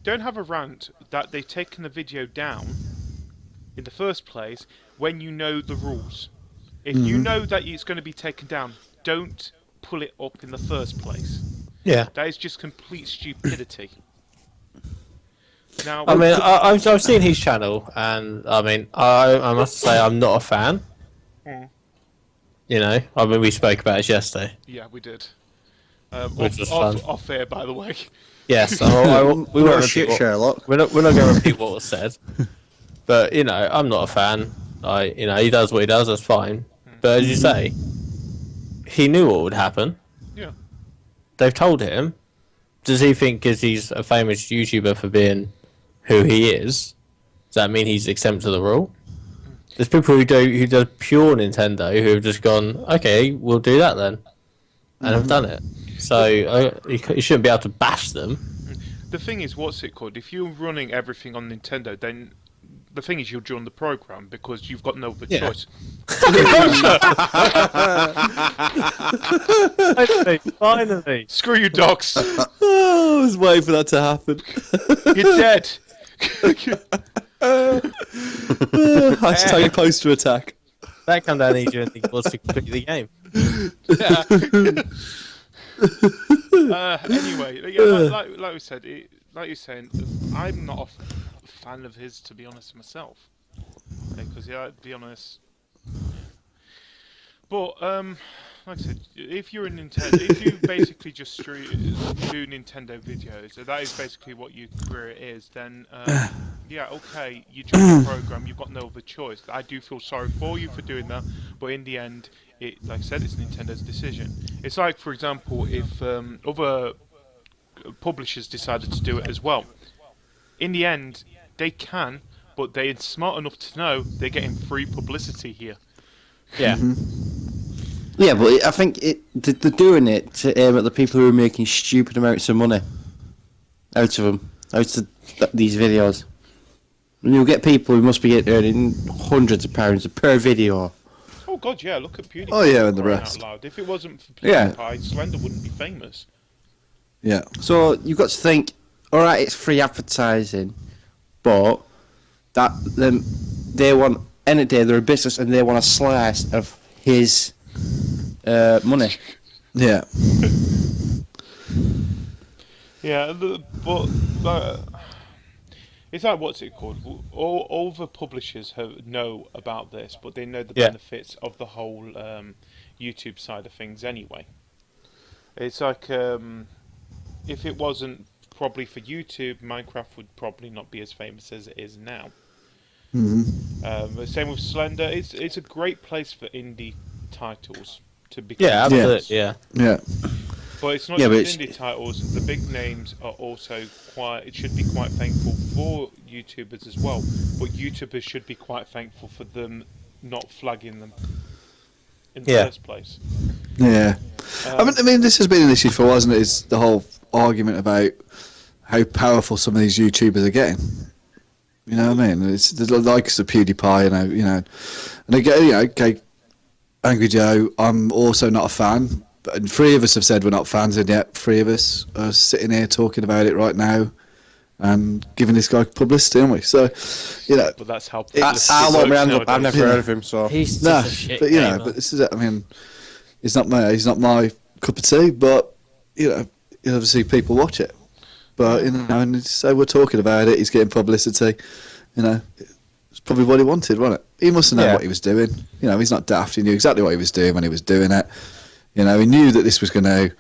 Speaker 2: don't have a rant that they've taken the video down in the first place when you know the rules. If you know that it's going to be taken down, don't pull it up in the first place.
Speaker 1: Yeah.
Speaker 2: That is just complete stupidity. Now,
Speaker 1: I mean, I've seen his channel, and I mean, I must say I'm not a fan. You know, I mean, we spoke about it yesterday.
Speaker 2: Yeah, we did.
Speaker 1: Which was fun.
Speaker 2: Off air, by the way.
Speaker 1: Yes, we
Speaker 4: We're
Speaker 1: won't
Speaker 4: not shit,
Speaker 1: repeat
Speaker 4: Sherlock.
Speaker 1: we're not going to repeat what was said. But you know, I'm not a fan. He does what he does. That's fine. But as you say, he knew what would happen.
Speaker 2: Yeah.
Speaker 1: They've told him. Does he think because he's a famous YouTuber for being who he is, does that mean he's exempt to the rule? There's people who do pure Nintendo who have just gone, okay, we'll do that then, and have done it. So you shouldn't be able to bash them.
Speaker 2: The thing is, what's it called? If you're running everything on Nintendo, then the thing is you'll join the program because you've got no other choice.
Speaker 1: Finally.
Speaker 2: Screw you, docs.
Speaker 3: Oh, I was waiting for that to happen.
Speaker 2: You're dead.
Speaker 3: Hashtag poster attack.
Speaker 1: That come down easier than it was to complete the game.
Speaker 2: Anyway, yeah, like we said, like you're saying, I'm not a fan of his, to be honest, myself. Because yeah, to be honest. But like I said, if you're a Nintendo, if you basically just do Nintendo videos, so that is basically what your career is, then yeah, okay, you join the program, you've got no other choice. I do feel sorry for you for doing that, but in the end, like I said, it's Nintendo's decision. It's like, for example, if other publishers decided to do it as well. In the end, they can, but they're smart enough to know they're getting free publicity here.
Speaker 1: Yeah.
Speaker 4: Yeah, but I think they're doing it to aim at the people who are making stupid amounts of money out of these videos. And you'll get people who must be earning hundreds of pounds per video.
Speaker 2: Oh god, yeah, look at PewDiePie.
Speaker 3: Oh, yeah, and the
Speaker 2: crying
Speaker 3: rest.
Speaker 2: out loud. If it wasn't for
Speaker 4: Yeah.
Speaker 2: PewDiePie, Slender wouldn't be famous.
Speaker 3: Yeah.
Speaker 4: So you've got to think, alright, it's free advertising, but then they want, end of the day, they're a business and they want a slice of his money.
Speaker 3: Yeah.
Speaker 2: Yeah, but it's like, what's it called? All the publishers know about this, but they know the benefits of the whole YouTube side of things anyway. It's like, if it wasn't probably for YouTube, Minecraft would probably not be as famous as it is now.
Speaker 3: Mm-hmm.
Speaker 2: Same with Slender. It's a great place for indie titles to become.
Speaker 1: Yeah, absolutely. Yeah.
Speaker 3: Yeah.
Speaker 2: But it's not
Speaker 4: Yeah,
Speaker 2: just indie titles. The big names are also it should be quite thankful for YouTubers as well. But YouTubers should be quite thankful for them not flagging them in the first place.
Speaker 3: Yeah. I mean, this has been an issue for a while, hasn't it? It's the whole argument about how powerful some of these YouTubers are getting. You know what I mean? It's the likes of PewDiePie, you know, and again, okay, Angry Joe. I'm also not a fan, and 3 of us have said we're not fans, and yet 3 of us are sitting here talking about it right now and giving this guy publicity, aren't we? So, you know,
Speaker 2: But that's how.
Speaker 4: I'll let my hand up. I've never heard of him, so
Speaker 1: He's
Speaker 3: nah,
Speaker 1: just a shit
Speaker 3: but you know,
Speaker 1: gamer.
Speaker 3: but this is it. I mean, he's not my cup of tea, but you know, obviously people watch it. But you know, and so we're talking about it. He's getting publicity. You know, it's probably what he wanted, wasn't it? He must have known what he was doing. You know, he's not daft. He knew exactly what he was doing when he was doing it. You know, he knew that this was going to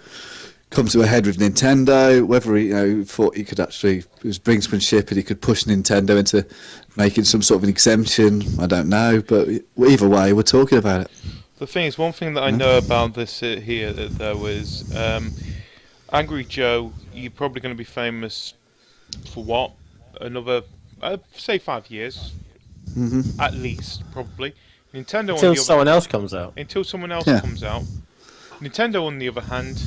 Speaker 3: come to a head with Nintendo. Whether he thought he could actually, it was brinksmanship, and he could push Nintendo into making some sort of an exemption. I don't know, but either way, we're talking about it.
Speaker 2: The thing is, one thing that I know about this here, though, is Angry Joe, you're probably going to be famous for what? Another, say 5 years.
Speaker 3: Mm-hmm.
Speaker 2: At least, probably. Nintendo
Speaker 1: Until someone else comes out.
Speaker 2: Until someone else comes out. Nintendo, on the other hand...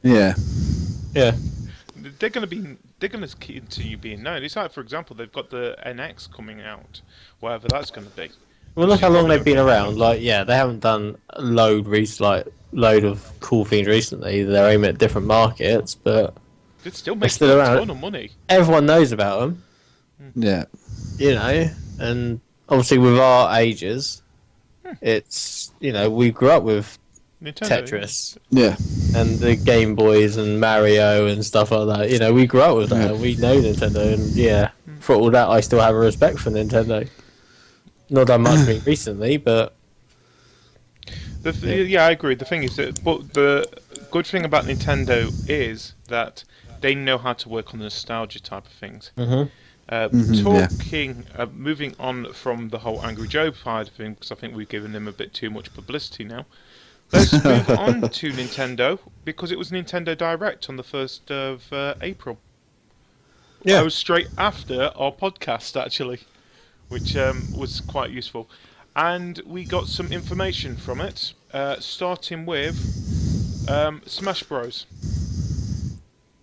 Speaker 3: Yeah.
Speaker 1: Yeah.
Speaker 2: They're going to continue being known. It's like, for example, they've got the NX coming out, whatever that's going to be.
Speaker 1: Well, look how long they've been around. Like, yeah, they haven't done a load of cool things recently. They're aiming at different markets, but
Speaker 2: They're still making
Speaker 1: still
Speaker 2: a
Speaker 1: around.
Speaker 2: ton of money.
Speaker 1: Everyone knows about them.
Speaker 3: Yeah.
Speaker 1: You know, and obviously with our ages, it's, you know, we grew up with
Speaker 2: Nintendo,
Speaker 1: Tetris
Speaker 3: Yeah.
Speaker 1: and the Game Boys and Mario and stuff like that. You know, we grew up with that. And we know Nintendo, and for all that, I still have a respect for Nintendo. Not done much recently, but
Speaker 2: yeah, I agree. The thing is that, but the good thing about Nintendo is that they know how to work on the nostalgia type of things. Moving on from the whole Angry Joe side of things, because I think we've given them a bit too much publicity now. Let's move on to Nintendo, because it was Nintendo Direct on the 1st of April.
Speaker 1: Yeah.
Speaker 2: I was straight after our podcast, actually, which was quite useful. And we got some information from it, starting with Smash Bros.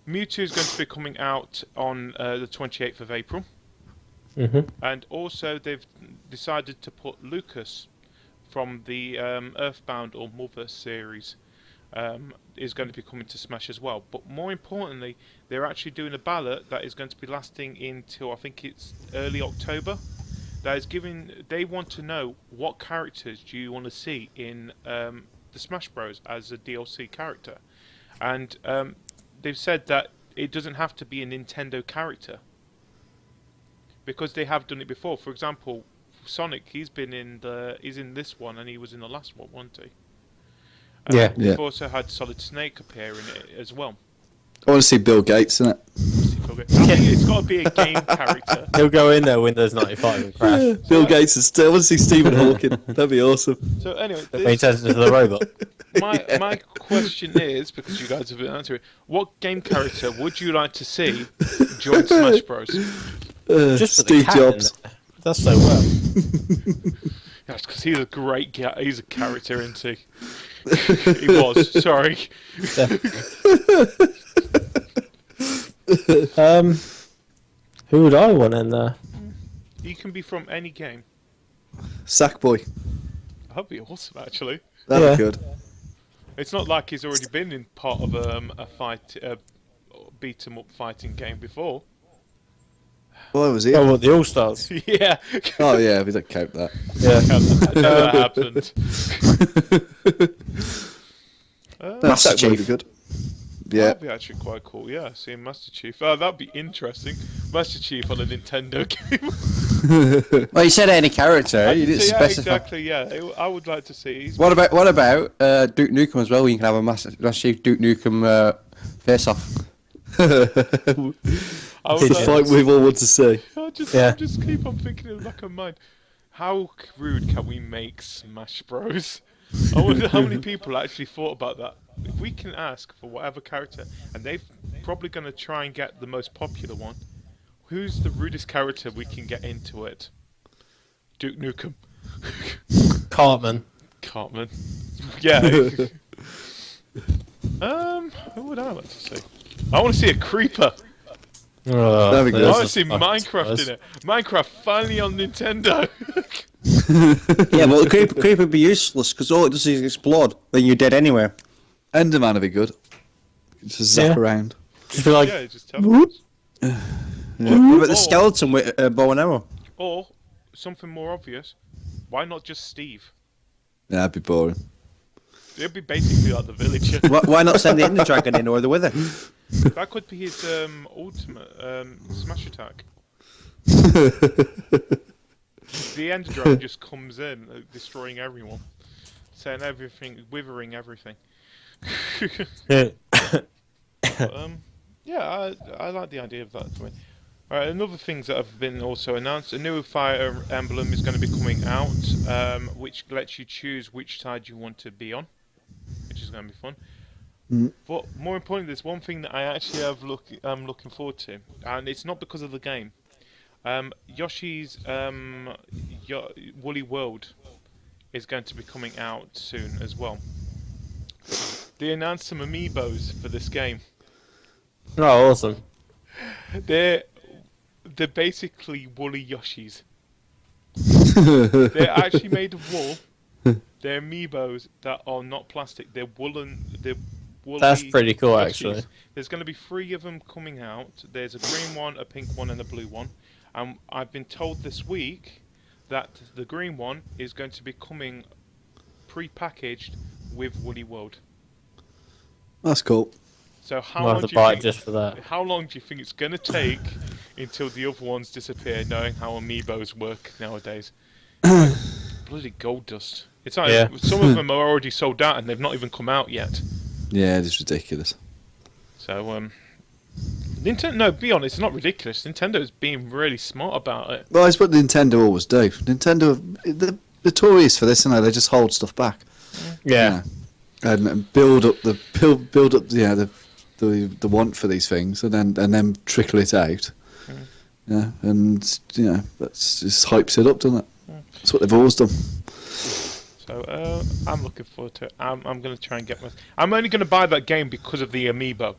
Speaker 2: Mewtwo is going to be coming out on the 28th of April. And also they've decided to put Lucas from the Earthbound or Mother series is going to be coming to Smash as well. But more importantly, they're actually doing a ballot that is going to be lasting until, I think it's early October. That is they want to know what characters do you want to see in the Smash Bros. As a DLC character. And they've said that it doesn't have to be a Nintendo character. because they have done it before. For example, Sonic, he's in this one, and he was in the last one, wasn't he?
Speaker 1: Yeah.
Speaker 2: We've also had Solid Snake appear in it as well.
Speaker 3: I want to see Bill Gates in it.
Speaker 2: I think it's got to be a game character.
Speaker 1: He'll go in there, Windows 95, and crash.
Speaker 3: Bill Gates is still. I want to see Stephen Hawking. That'd be awesome.
Speaker 2: So anyway,
Speaker 1: That makes sense into the robot.
Speaker 2: my question is, because you guys have been answering, what game character would you like to see join Smash Bros?
Speaker 1: Just for the
Speaker 3: Steve
Speaker 1: cat in
Speaker 3: Jobs.
Speaker 1: there. That's so well.
Speaker 2: Yes, because he's a great he's a character, isn't he? He was. Sorry.
Speaker 1: Who would I want in there?
Speaker 2: He can be from any game.
Speaker 3: Sackboy.
Speaker 2: That'd be awesome, actually.
Speaker 3: That'd be
Speaker 1: Yeah.
Speaker 3: good.
Speaker 2: It's not like he's already been in part of a beat 'em up fighting game before.
Speaker 3: Why was he?
Speaker 1: Oh, what, the All Stars?
Speaker 2: Yeah.
Speaker 3: Oh yeah, we don't count that.
Speaker 1: Yeah.
Speaker 2: That happened.
Speaker 4: Master
Speaker 3: Sackboy would be
Speaker 4: Chief.
Speaker 3: good. Yeah.
Speaker 2: That'd be actually quite cool. Yeah, seeing Master Chief. Oh, that'd be interesting. Master Chief on a Nintendo game.
Speaker 4: Well, you said any character. You didn't
Speaker 2: So, yeah,
Speaker 4: specify.
Speaker 2: exactly. Yeah, I would like to see.
Speaker 4: What about Duke Nukem as well? You can have a Master Chief Duke Nukem face off.
Speaker 2: I
Speaker 3: It's
Speaker 2: would
Speaker 3: the
Speaker 2: like
Speaker 3: fight we've all wanted to see.
Speaker 2: I just
Speaker 1: Yeah.
Speaker 2: keep on thinking in the back of my mind, how rude can we make Smash Bros? I wonder how many people actually thought about that. If we can ask for whatever character, and they're probably going to try and get the most popular one, who's the rudest character we can get into it? Duke Nukem.
Speaker 1: Cartman.
Speaker 2: Cartman. Yeah. Who would I like to see? I want to see a creeper.
Speaker 1: Oh,
Speaker 3: That'd be good.
Speaker 2: I
Speaker 1: there's
Speaker 2: want
Speaker 1: a
Speaker 2: to see
Speaker 1: fucking
Speaker 2: Minecraft
Speaker 1: surprise.
Speaker 2: in it. Minecraft finally on Nintendo.
Speaker 4: Yeah, but the creeper would be useless because all it does is explode. Then you're dead anyway.
Speaker 3: Enderman would be good. Just zap
Speaker 1: Yeah.
Speaker 3: around.
Speaker 1: Just be like,
Speaker 2: Yeah, just tell me.
Speaker 4: What about the
Speaker 2: Or-
Speaker 4: skeleton with bow and arrow?
Speaker 2: Or something more obvious, why not just Steve?
Speaker 3: Yeah, that'd be boring.
Speaker 2: It'd be basically like the villager.
Speaker 4: Why not send the Ender Dragon in or the Wither?
Speaker 2: That could be his ultimate smash attack. The Ender Dragon just comes in, destroying everyone, saying everything, withering everything.
Speaker 1: yeah.
Speaker 2: Yeah, I like the idea of that. Alright, another things that have been also announced, a new Fire Emblem is going to be coming out, which lets you choose which side you want to be on, which is going to be fun. But more importantly, there's one thing that I actually am looking forward to, and it's not because of the game. Yoshi's Woolly World is going to be coming out soon as well. They announced some amiibos for this game.
Speaker 1: Oh, awesome.
Speaker 2: They're basically woolly Yoshis. They're actually made of wool. They're amiibos that are not plastic. They're woolen. They're woolly.
Speaker 1: That's pretty cool,
Speaker 2: Yoshis.
Speaker 1: actually.
Speaker 2: There's going to be 3 of them coming out. There's a green one, a pink one, and a blue one. And I've been told this week that the green one is going to be coming pre-packaged with Woolly World.
Speaker 3: That's cool.
Speaker 2: So how
Speaker 1: I'll
Speaker 2: long
Speaker 1: have
Speaker 2: do
Speaker 1: to
Speaker 2: you
Speaker 1: buy
Speaker 2: think?
Speaker 1: it just for that.
Speaker 2: How long do you think it's going to take until the other ones disappear, knowing how amiibos work nowadays? Bloody gold dust. It's like
Speaker 1: Yeah.
Speaker 2: some of them are already sold out and they've not even come out yet.
Speaker 3: Yeah, it's ridiculous.
Speaker 2: So, Nintendo, no, be honest, it's not ridiculous. Nintendo's being really smart about it.
Speaker 3: Well, it's what Nintendo always do. Nintendo, they're notorious for this, they just hold stuff back.
Speaker 1: Yeah.
Speaker 3: And build up the the want for these things, and then trickle it out. Yeah, and that's just hypes it up, doesn't it? That's what they've always done.
Speaker 2: So I'm looking forward to it. I'm going to try and get my. I'm only going to buy that game because of the amiibo.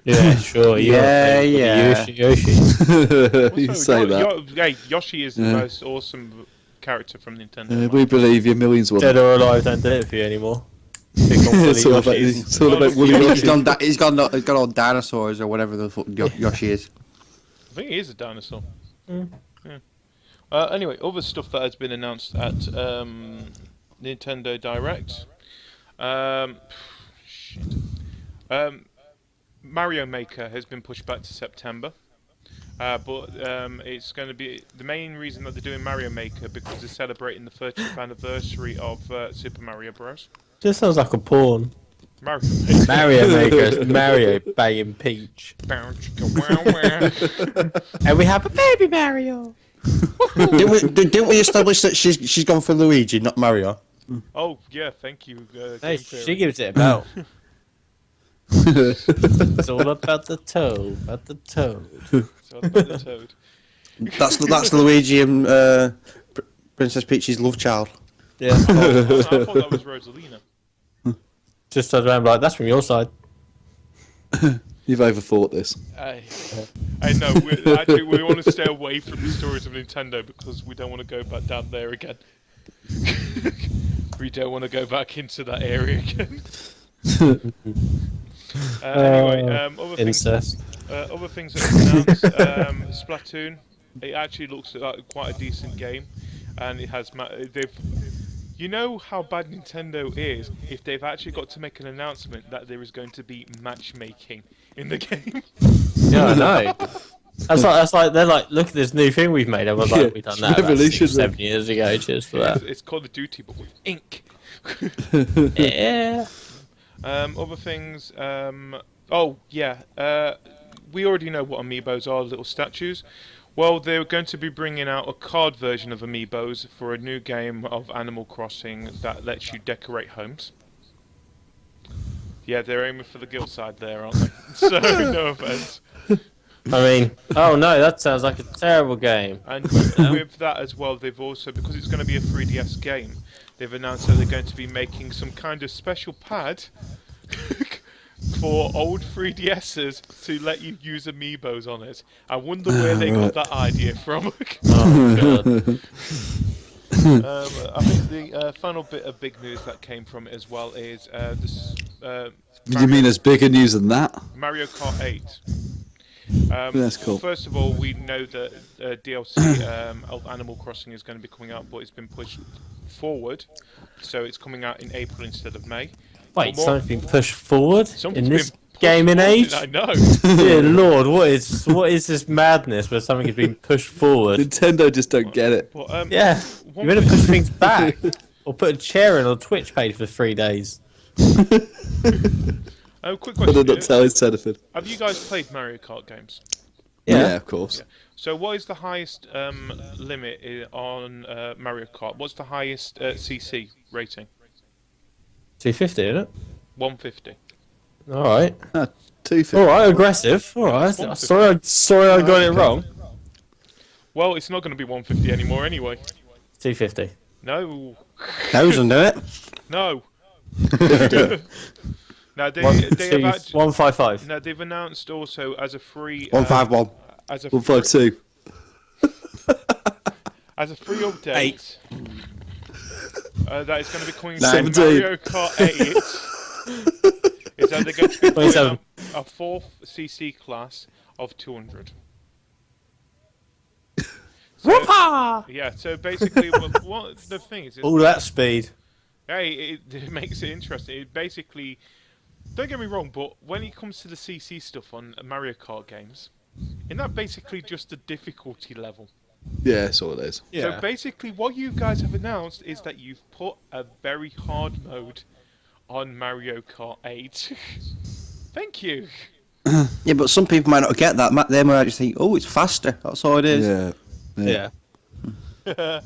Speaker 1: Yeah, sure.
Speaker 4: Yeah.
Speaker 1: Yoshi.
Speaker 3: You say that.
Speaker 2: Hey, Yoshi is the most awesome character from Nintendo.
Speaker 3: We believe you, millions of
Speaker 1: Dead
Speaker 3: them.
Speaker 1: or alive don't do it for you anymore. Pick on Woolly
Speaker 3: It's all about,
Speaker 1: Yoshis.
Speaker 3: it's all about Woolly
Speaker 4: He's
Speaker 3: Yoshi.
Speaker 4: got all dinosaurs or whatever the fuck Yoshi is.
Speaker 2: I think he is a dinosaur. Yeah. Anyway, other stuff that has been announced at Nintendo Direct. Mario Maker has been pushed back to September. But it's going to be the main reason that they're doing Mario Maker because they're celebrating the 30th anniversary of Super Mario Bros.
Speaker 1: Just sounds like a porn.
Speaker 2: Mario Maker.
Speaker 1: Mario Maker, Mario banging Peach. And we have a baby Mario.
Speaker 4: Didn't we establish that she's gone for Luigi, not Mario?
Speaker 2: Oh yeah, thank you.
Speaker 1: Hey,
Speaker 2: Game Theory.
Speaker 1: she gives it a belt. It's all about the toad, about the toad.
Speaker 2: It's all about the toad.
Speaker 4: That's Luigi and Princess Peach's love child.
Speaker 1: Yeah.
Speaker 2: I thought that was Rosalina.
Speaker 1: Just turns around and be like, that's from your side.
Speaker 3: You've overthought this.
Speaker 2: I know. We want to stay away from the stories of Nintendo because we don't want to go back down there again. We don't want to go back into that area again. Anyway,
Speaker 1: incest.
Speaker 2: Other things that were announced. Splatoon. It actually looks like quite a decent game, and it has. You know how bad Nintendo is if they've actually got to make an announcement that there is going to be matchmaking in the game.
Speaker 1: Yeah, I know. That's like they're like, look at this new thing we've made. Everyone's like, we've done that about 6-7 years ago. Cheers for that.
Speaker 2: It's Call of Duty, but with ink.
Speaker 1: Yeah.
Speaker 2: Other things. We already know what amiibos are, little statues. Well, they're going to be bringing out a card version of amiibos for a new game of Animal Crossing that lets you decorate homes. Yeah, they're aiming for the guilt side there, aren't they? So, no offense.
Speaker 1: I mean, oh no, that sounds like a terrible game.
Speaker 2: And with that as well, they've also, because it's going to be a 3DS game, they've announced that they're going to be making some kind of special pad for old 3DSs to let you use amiibos on it. I wonder where they got that idea from.
Speaker 1: Oh god.
Speaker 2: I think the final bit of big news that came from it as well is this.
Speaker 3: You mean there's bigger news than that?
Speaker 2: Mario Kart 8.
Speaker 3: That's cool.
Speaker 2: First of all, we know that DLC of Animal Crossing is going to be coming out, but it's been pushed forward, so it's coming out in April instead of May.
Speaker 1: Wait, something's been pushed forward
Speaker 2: Something's
Speaker 1: in this
Speaker 2: been pushed
Speaker 1: gaming
Speaker 2: forward,
Speaker 1: age?
Speaker 2: I know.
Speaker 1: Dear Lord, what is this madness where something is being pushed forward?
Speaker 3: Nintendo just don't get it.
Speaker 2: But,
Speaker 1: Yeah, you're gonna push things back, or put a chair in on a Twitch page for 3 days.
Speaker 2: Quick
Speaker 3: But they're
Speaker 2: question.
Speaker 3: not telling Tennyford.
Speaker 2: Have you guys played Mario Kart games?
Speaker 3: Yeah, of course.
Speaker 2: Yeah. So what is the highest limit on Mario Kart? What's the highest CC rating?
Speaker 1: 250, isn't it?
Speaker 2: 150.
Speaker 1: All right.
Speaker 3: 250.
Speaker 1: All right, aggressive. All right. Sorry, I got it wrong.
Speaker 2: Well, it's not going to be 150 anymore anyway.
Speaker 1: 250.
Speaker 2: No.
Speaker 4: Those under it.
Speaker 2: No. Now they
Speaker 1: One,
Speaker 2: have
Speaker 1: two,
Speaker 2: actually,
Speaker 1: 155.
Speaker 2: now they've announced also as a free
Speaker 4: 151.
Speaker 2: as a
Speaker 3: 152.
Speaker 2: as a free update.
Speaker 1: 8.
Speaker 2: That is going to be coming to
Speaker 3: 17.
Speaker 2: Mario Kart 8. Is that they're going to be putting
Speaker 1: 27.
Speaker 2: a 4th CC class of 200.
Speaker 1: Whoopah!
Speaker 2: Yeah, so basically, what the thing is,
Speaker 1: All that speed.
Speaker 2: hey, it makes it interesting. It basically, don't get me wrong, but when it comes to the CC stuff on Mario Kart games, isn't that basically just a difficulty level?
Speaker 3: Yeah, that's all it is.
Speaker 1: Yeah.
Speaker 2: So basically, what you guys have announced is that you've put a very hard mode on Mario Kart 8. Thank you.
Speaker 4: Yeah, but some people might not get that. They might just think, oh, it's faster. That's all it is.
Speaker 3: Yeah.
Speaker 1: Yeah.
Speaker 2: Yeah,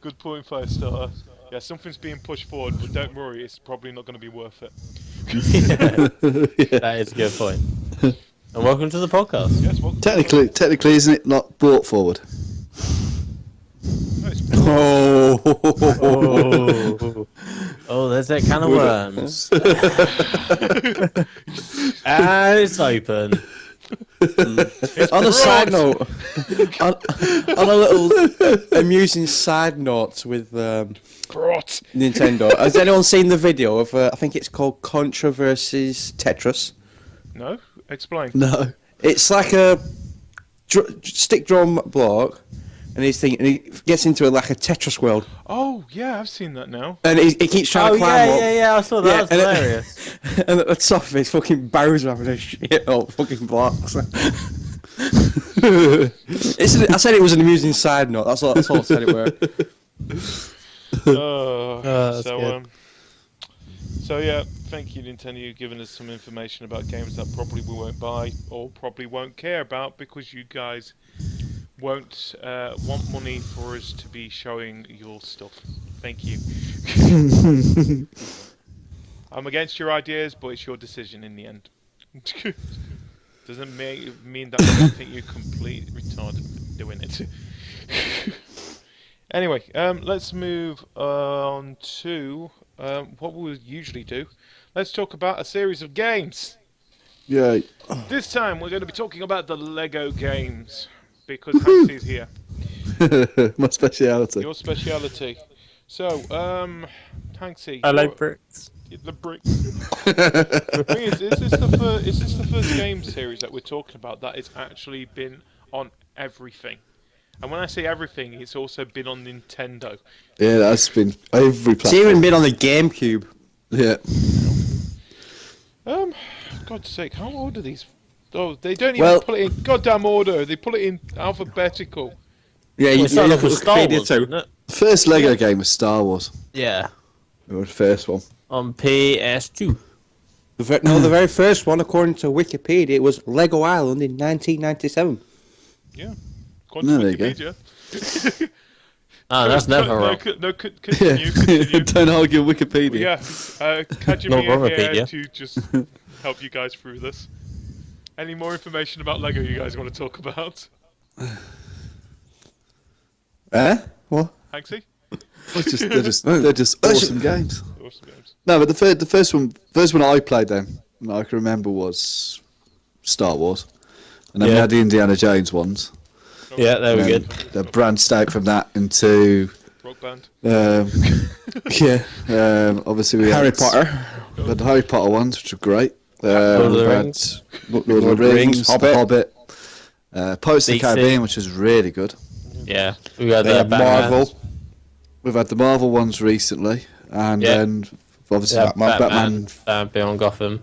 Speaker 2: good point, 5-star. Yeah, something's being pushed forward, but don't worry, it's probably not going to be worth it.
Speaker 1: That is a good point. And welcome to the podcast.
Speaker 2: Yes, well,
Speaker 3: Technically, isn't it not brought forward?
Speaker 2: no, it's
Speaker 1: Oh, there's that can of worms. And it's open.
Speaker 4: On a side note, on a little amusing side note with
Speaker 2: brought.
Speaker 4: Nintendo, has anyone seen the video of, I think it's called Contra versus Tetris?
Speaker 2: No? Explain.
Speaker 3: No.
Speaker 4: It's like a stick drum block, and he gets into like a Tetris world,
Speaker 2: Oh, yeah, I've seen that now.
Speaker 4: and he keeps trying
Speaker 1: Oh,
Speaker 4: to climb up.
Speaker 1: yeah, I saw that.
Speaker 4: Yeah,
Speaker 1: That's
Speaker 4: and
Speaker 1: hilarious.
Speaker 4: And at the top of it, fucking Bowser having a shit up fucking blocks. I said it was an amusing side note. That's all I said it were.
Speaker 5: That's good.
Speaker 2: So yeah, thank you Nintendo, you've given us some information about games that probably we won't buy or probably won't care about because you guys won't want money for us to be showing your stuff. Thank you. I'm against your ideas, but it's your decision in the end. Doesn't mean that I don't think you're completely retarded for doing it. Anyway, let's move on to what we would usually do. Let's talk about a series of games.
Speaker 3: Yay.
Speaker 2: This time we're going to be talking about the Lego games because Hanksy's here.
Speaker 3: My speciality.
Speaker 2: Your speciality. So, Hanksy.
Speaker 5: I like bricks.
Speaker 2: The bricks. The thing is this the first game series that we're talking about that it's actually been on everything? And when I say everything, it's also been on Nintendo.
Speaker 3: Yeah, that's been every
Speaker 4: It's
Speaker 3: platform.
Speaker 4: even been on the GameCube.
Speaker 3: Yeah.
Speaker 2: God's sake, how old are these? Oh, they don't even put it in goddamn order. They put it in alphabetical.
Speaker 4: Yeah,
Speaker 1: Well,
Speaker 4: you
Speaker 1: it started off
Speaker 4: look
Speaker 1: with Star
Speaker 4: Wikipedia
Speaker 1: Wars,
Speaker 4: too.
Speaker 1: didn't it?
Speaker 3: The first Lego game was Star Wars.
Speaker 1: Yeah,
Speaker 3: It was the first one.
Speaker 1: on PS2.
Speaker 4: The very first one, according to Wikipedia, it was Lego Island in 1997.
Speaker 2: Yeah.
Speaker 3: No, there you go.
Speaker 2: Wikipedia.
Speaker 1: Ah, that's never wrong.
Speaker 2: Continue.
Speaker 3: Don't argue Wikipedia.
Speaker 2: Yeah, Cajr
Speaker 1: Not wrong,
Speaker 2: here
Speaker 1: Wikipedia.
Speaker 2: to just help you guys through this. Any more information about Lego you guys want to talk about?
Speaker 4: What?
Speaker 2: Hanksy?
Speaker 3: They're just awesome games.
Speaker 2: Awesome games.
Speaker 3: No, but the first one I played then, that I can remember was Star Wars, and then we
Speaker 1: Yeah.
Speaker 3: had the Indiana Jones ones.
Speaker 1: Yeah, they were
Speaker 3: And
Speaker 1: good.
Speaker 3: They branched out from that into
Speaker 2: Rock Band.
Speaker 3: obviously we
Speaker 4: Harry
Speaker 3: had
Speaker 4: Potter.
Speaker 3: we had the Harry Potter ones, which were great.
Speaker 1: Lord of the
Speaker 3: we had
Speaker 1: Rings.
Speaker 3: Lord of the Rings,
Speaker 4: Hobbit.
Speaker 3: The Hobbit, Pirates of the
Speaker 1: DC.
Speaker 3: Caribbean, which was really good.
Speaker 1: Yeah, we had
Speaker 4: They had
Speaker 1: Batman.
Speaker 4: Marvel.
Speaker 3: We've had the Marvel ones recently, and
Speaker 1: Yeah.
Speaker 3: then obviously
Speaker 1: Yeah,
Speaker 3: Batman.
Speaker 1: Beyond Gotham.